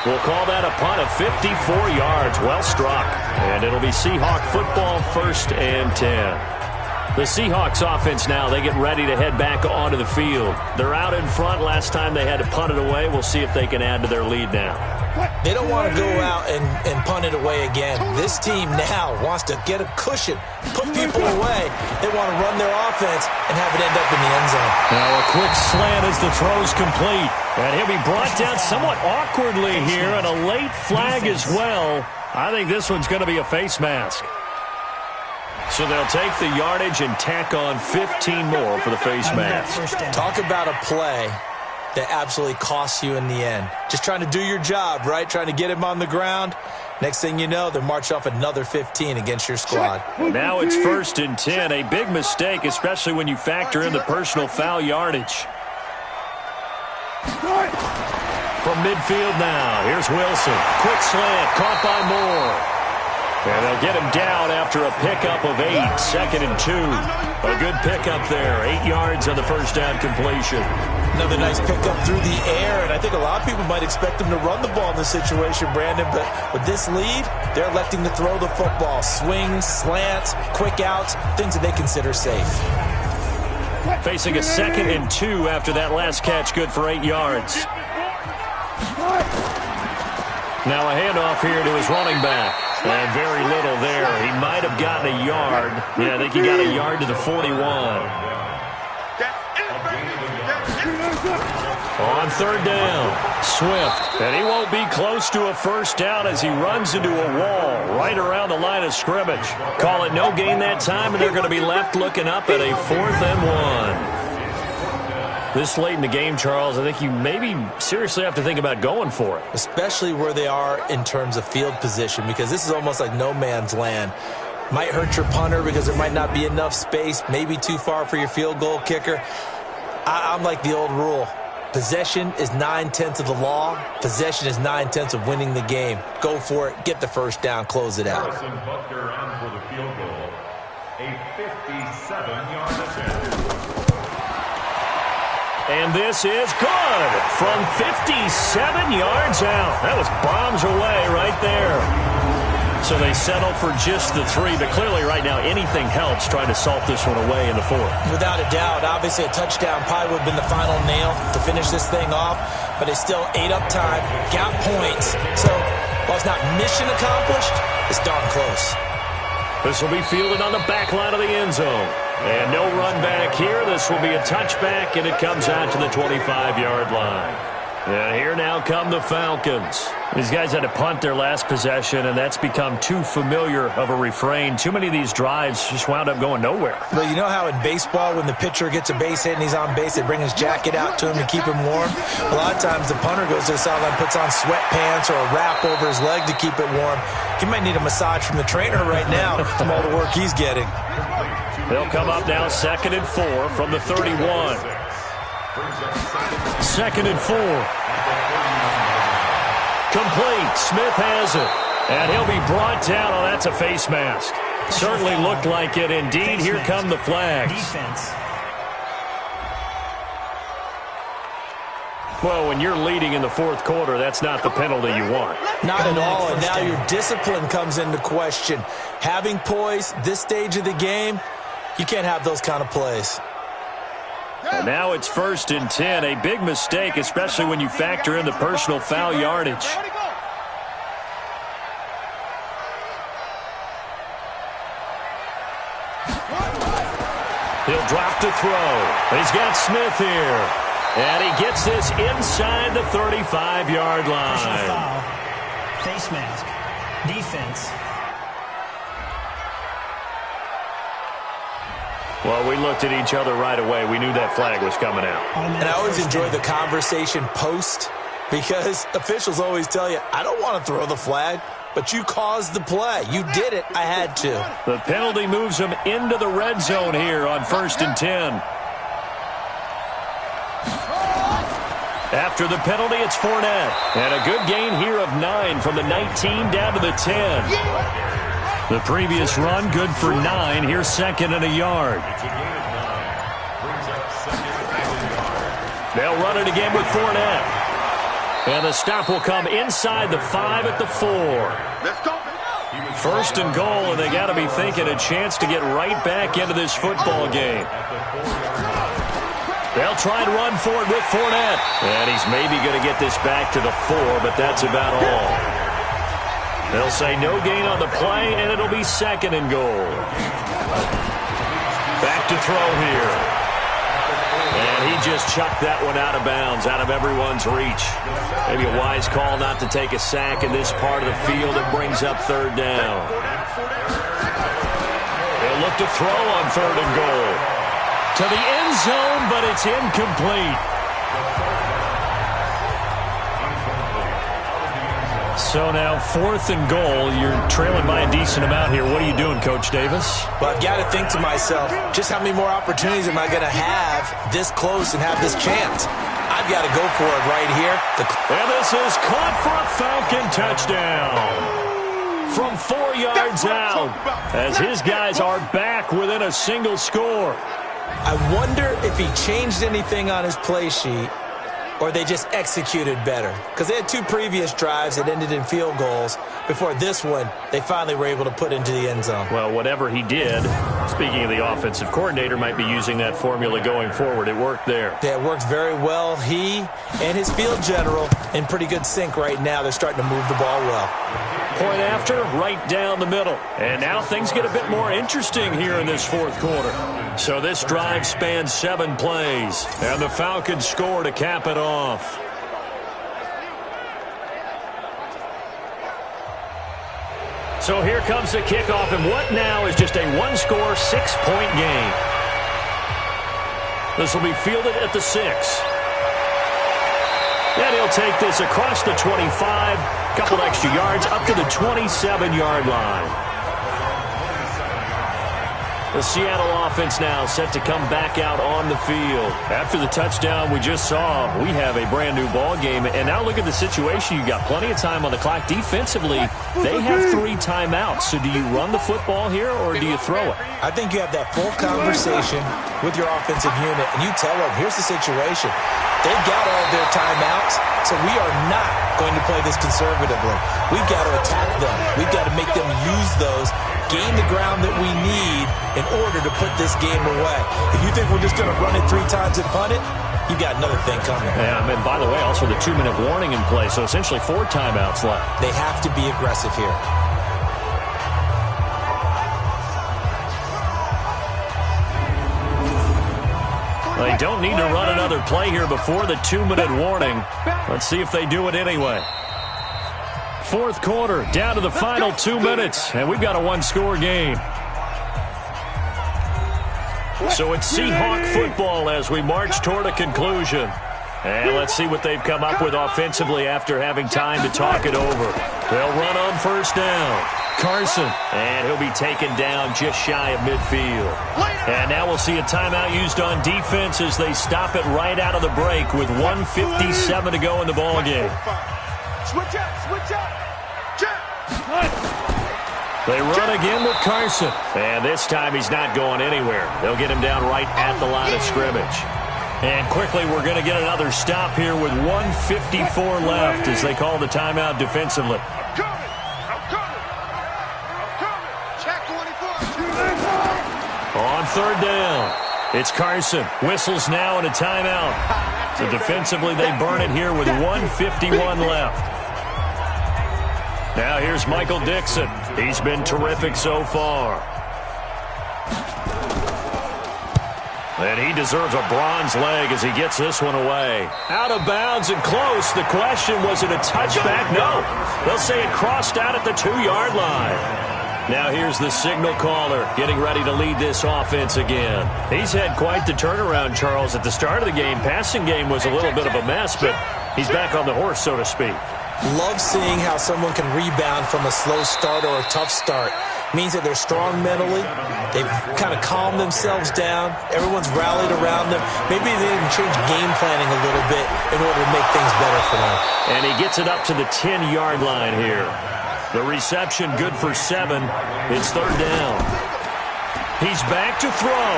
Speaker 6: We'll call that a punt of 54 yards. Well struck. And it'll be Seahawk football, 1st and 10. The Seahawks offense now, they get ready to head back onto the field. They're out in front. Last time they had to punt it away. We'll see if they can add to their lead now.
Speaker 3: They don't want to go out and punt it away again. This team now wants to get a cushion, put people away. They want to run their offense and have it end up in the end zone.
Speaker 6: Now a quick slant as the throw's complete. And he'll be brought down somewhat awkwardly here, and a late flag as well. I think this one's going to be a face mask. So they'll take the yardage and tack on 15 more for the face mask.
Speaker 3: Talk about a play that absolutely costs you in the end. Just trying to do your job, right? Trying to get him on the ground. Next thing you know, they're marching off another 15 against your squad.
Speaker 6: Now it's 1st and 10. A big mistake, especially when you factor in the personal foul yardage. From midfield now, here's Wilson. Quick slant, caught by Moore. And they'll get him down after a pickup of 8, 2nd and 2. A good pickup there, 8 yards on the first down completion.
Speaker 3: Another nice pickup through the air, and I think a lot of people might expect him to run the ball in this situation, Brandon, but with this lead, they're electing to throw the football. Swings, slants, quick outs, things that they consider safe.
Speaker 6: Facing a 2nd and 2 after that last catch, good for 8 yards. Now a handoff here to his running back. And very little there. He might have gotten a yard. Yeah, I think he got a yard to the 41. On 3rd down, Swift. And he won't be close to a first down as he runs into a wall right around the line of scrimmage. Call it no gain that time, and they're going to be left looking up at a 4th and 1. This late in the game, Charles, I think you maybe seriously have to think about going for it.
Speaker 3: Especially where they are in terms of field position, because this is almost like no man's land. Might hurt your punter because there might not be enough space, maybe too far for your field goal kicker. I'm like the old rule. Possession is 9/10 of the law. Possession is 9/10 of winning the game. Go for it. Get the first down. Close it out.
Speaker 5: Harrison Butker on for the field goal. A 57-yard attempt.
Speaker 6: And this is good from 57 yards out. That was bombs away right there. So they settle for just the 3, but clearly right now anything helps trying to salt this one away in the 4th.
Speaker 3: Without a doubt, obviously a touchdown probably would have been the final nail to finish this thing off, but it's still ate up time, got points. So while it's not mission accomplished, it's darn close.
Speaker 6: This will be fielded on the back line of the end zone. And no run back here. This will be a touchback, and it comes out to the 25-yard line. And here now come the Falcons. These guys had to punt their last possession, and that's become too familiar of a refrain. Too many of these drives just wound up going nowhere.
Speaker 3: Well, you know how in baseball, when the pitcher gets a base hit and he's on base, they bring his jacket out to him to keep him warm? A lot of times the punter goes to the sideline, puts on sweatpants or a wrap over his leg to keep it warm. He might need a massage from the trainer right now from all the work he's getting.
Speaker 6: They'll come up now 2nd and 4 from the 31. 2nd and 4. Complete. Smith has it. And he'll be brought down. Oh, that's a face mask. Certainly looked like it. Indeed, here come the flags. Well, when you're leading in the 4th quarter, that's not the penalty you want.
Speaker 3: Not at all, and now your discipline comes into question. Having poise, this stage of the game, you can't have those kind of plays.
Speaker 6: And now it's 1st and 10. A big mistake, especially when you factor in the personal foul yardage. He'll drop to throw. He's got Smith here. And he gets this inside the 35-yard line.
Speaker 7: Personal foul. Face mask. Defense.
Speaker 6: Well, we looked at each other right away. We knew that flag was coming out.
Speaker 3: And I always enjoy the conversation post because officials always tell you, I don't want to throw the flag, but you caused the play. You did it. I had to.
Speaker 6: The penalty moves him into the red zone here on 1st and 10. After the penalty, it's Fournette. And a good gain here of 9 from the 19 down to the 10. The previous run, good for 9. Here's 2nd and a yard. They'll run it again with Fournette. And the stop will come inside the 5 at the 4. 1st and goal, and they got to be thinking a chance to get right back into this football game. They'll try and run for it with Fournette. And he's maybe going to get this back to the 4, but that's about all. They'll say no gain on the play, and it'll be 2nd and goal. Back to throw here. And he just chucked that one out of bounds, out of everyone's reach. Maybe a wise call not to take a sack in this part of the field. It brings up 3rd down. They'll look to throw on 3rd and goal. To the end zone, but it's incomplete. So now 4th and goal. You're trailing by a decent amount here. What are you doing, Coach Davis?
Speaker 3: Well, I've got to think to myself, just how many more opportunities am I going to have this close and have this chance? I've got to go for it right here.
Speaker 6: And this is caught for a Falcon touchdown. From 4 yards out, as his guys are back within a single score.
Speaker 3: I wonder if he changed anything on his play sheet or they just executed better. Because they had 2 previous drives that ended in field goals. Before this one, they finally were able to put into the end zone.
Speaker 6: Well, whatever he did, speaking of the offensive coordinator, might be using that formula going forward. It worked there.
Speaker 3: Yeah, it worked very well. He and his field general in pretty good sync right now. They're starting to move the ball well.
Speaker 6: Point after, right down the middle. And now things get a bit more interesting here in this 4th quarter. So this drive spans 7 plays. And the Falcons score to cap it off. So here comes the kickoff, and what now is just a 1-score, 6-point game. This will be fielded at the 6. And he'll take this across the 25, couple extra yards, up to the 27-yard line. The Seattle offense now set to come back out on the field. After the touchdown we just saw, we have a brand-new ball game. And now look at the situation. You've got plenty of time on the clock. Defensively, they have 3 timeouts. So do you run the football here or do you throw it?
Speaker 3: I think you have that full conversation with your offensive unit, and you tell them, here's the situation. They've got all their timeouts, so we are not going to play this conservatively. We've got to attack them. We've got to make them use those, gain the ground that we need in order to put this game away. If you think we're just going to run it 3 times and punt it, you got another thing coming.
Speaker 6: Yeah, and by the way, also the 2-minute warning in play, so essentially 4 timeouts left.
Speaker 3: They have to be aggressive here.
Speaker 6: They don't need to run another play here before the 2-minute warning. Let's see if they do it anyway. Fourth quarter, down to the final 2 minutes, and we've got a one-score game. So it's Seahawk football as we march toward a conclusion. And let's see what they've come up with offensively after having time to talk it over. They'll run on first down. Carson, and he'll be taken down just shy of midfield. And now we'll see a timeout used on defense as they stop it right out of the break with 1:57 to go in the ballgame.
Speaker 4: Switch up.
Speaker 6: They run again with Carson. And this time he's not going anywhere. They'll get him down right at the line of scrimmage. And quickly we're going to get another stop here with 1:54 left as they call the timeout defensively.
Speaker 4: I'm coming. Check 24.
Speaker 6: On third down, it's Carson. Whistles now and a timeout. So defensively they burn it here with 1:51 left. Now here's Michael Dixon. He's been terrific so far. And he deserves a bronze leg as he gets this one away. Out of bounds and close. The question, was it a touchback? No. They'll say it crossed out at the 2-yard line. Now here's the signal caller getting ready to lead this offense again. He's had quite the turnaround, Charles. At the start of the game, passing game was a little bit of a mess, but he's back on the horse, so to speak.
Speaker 3: Love seeing how someone can rebound from a slow start or a tough start. Means that they're strong mentally. They've kind of calmed themselves down. Everyone's rallied around them. Maybe they even change game planning a little bit in order to make things better for them.
Speaker 6: And he gets it up to the 10-yard line here. The reception good for 7. It's third down. He's back to throw.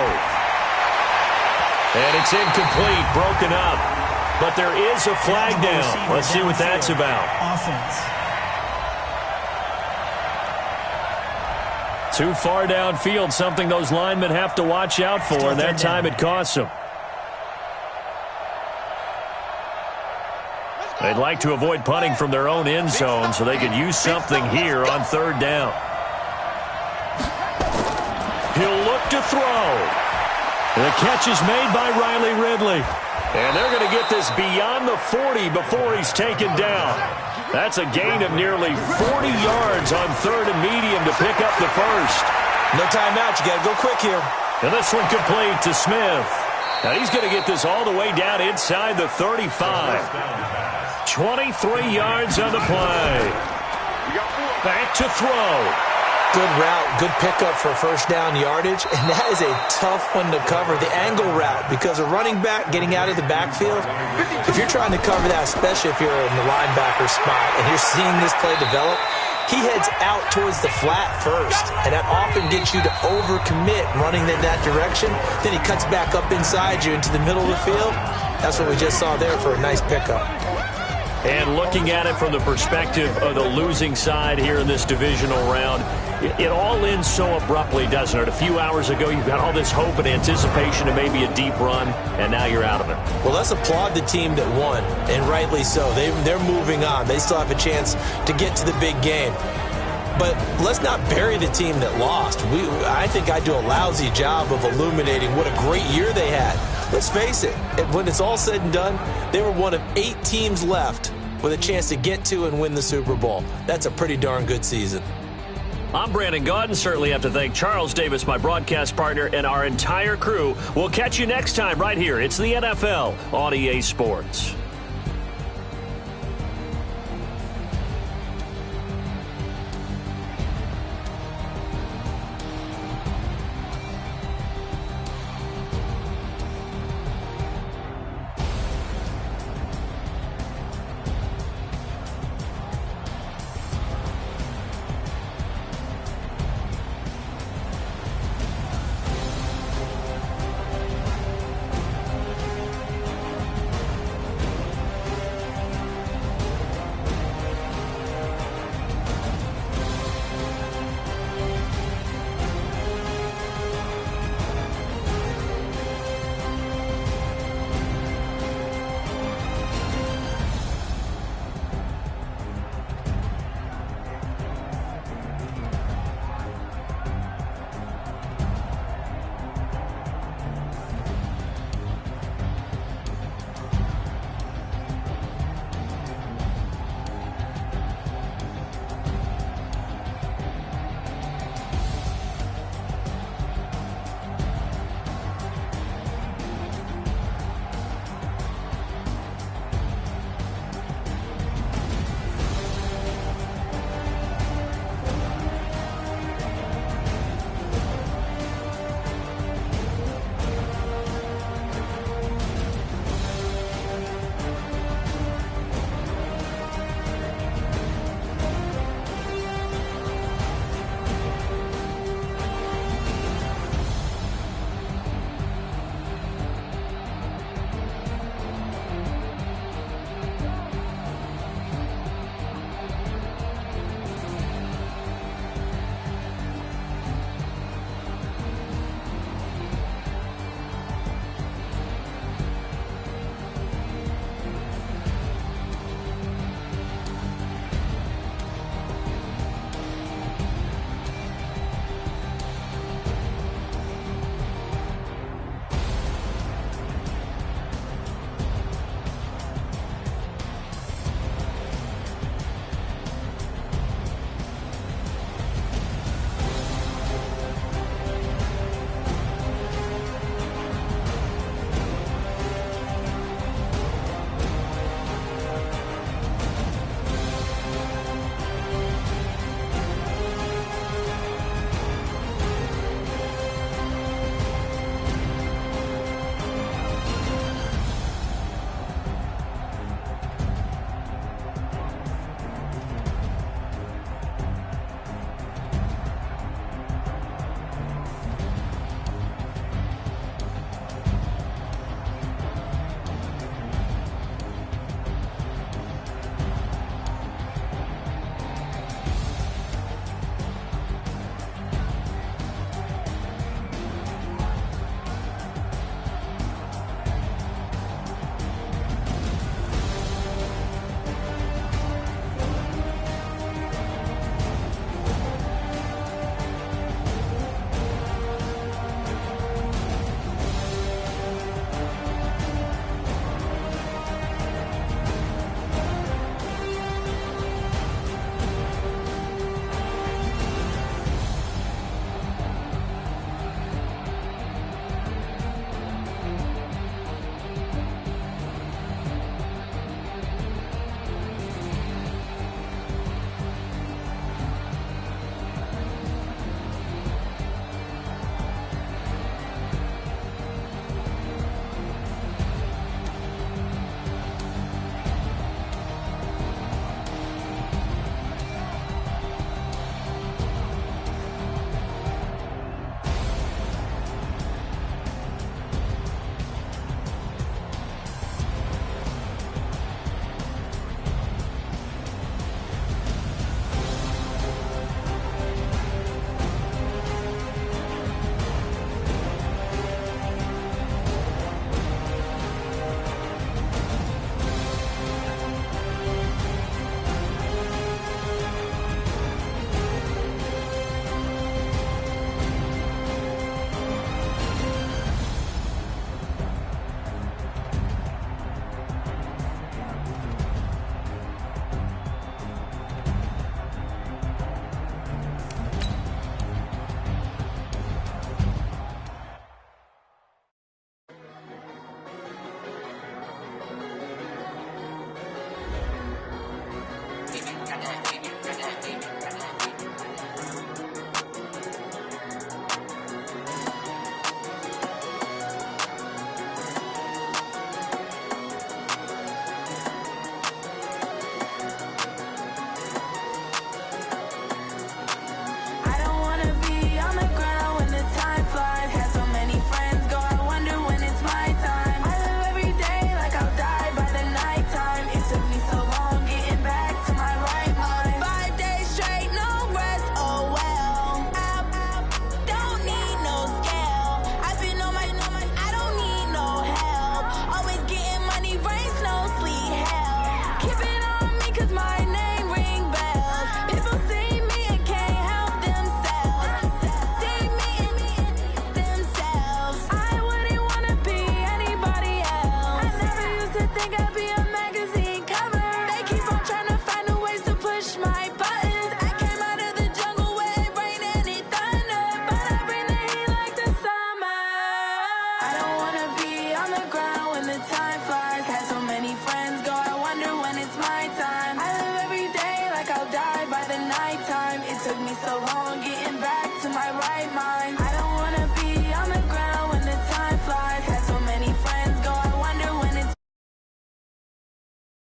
Speaker 6: And it's incomplete, broken up. But there is a flag down. Let's see what that's about.
Speaker 7: Offense.
Speaker 6: Too far downfield, something those linemen have to watch out for, and that time it costs them. They'd like to avoid punting from their own end zone so they could use something here on third down. He'll look to throw. The catch is made by Riley Ridley. And they're going to get this beyond the 40 before he's taken down. That's a gain of nearly 40 yards on third and medium to pick up the first.
Speaker 3: No timeout. You got to go quick here.
Speaker 6: And this one complete to Smith. Now he's going to get this all the way down inside the 35. 23 yards on the play. Back to throw.
Speaker 3: Good route, good pickup for first down yardage, and that is a tough one to cover, the angle route, because a running back getting out of the backfield, if you're trying to cover that, especially if you're in the linebacker spot and you're seeing this play develop, he heads out towards the flat first, and that often gets you to overcommit running in that direction. Then he cuts back up inside you into the middle of the field. That's what we just saw there for a nice pickup.
Speaker 6: And looking at it from the perspective of the losing side here in this divisional round, it all ends so abruptly, doesn't it? A few hours ago, you've got all this hope and anticipation of maybe a deep run, and now you're out of it.
Speaker 3: Well, let's applaud the team that won, and rightly so. They're moving on. They still have a chance to get to the big game. But let's not bury the team that lost. I think I do a lousy job of illuminating what a great year they had. Let's face it, when it's all said and done, they were one of 8 teams left with a chance to get to and win the Super Bowl. That's a pretty darn good season.
Speaker 6: I'm Brandon Gaudin. Certainly have to thank Charles Davis, my broadcast partner, and our entire crew. We'll catch you next time right here. It's the NFL on EA Sports.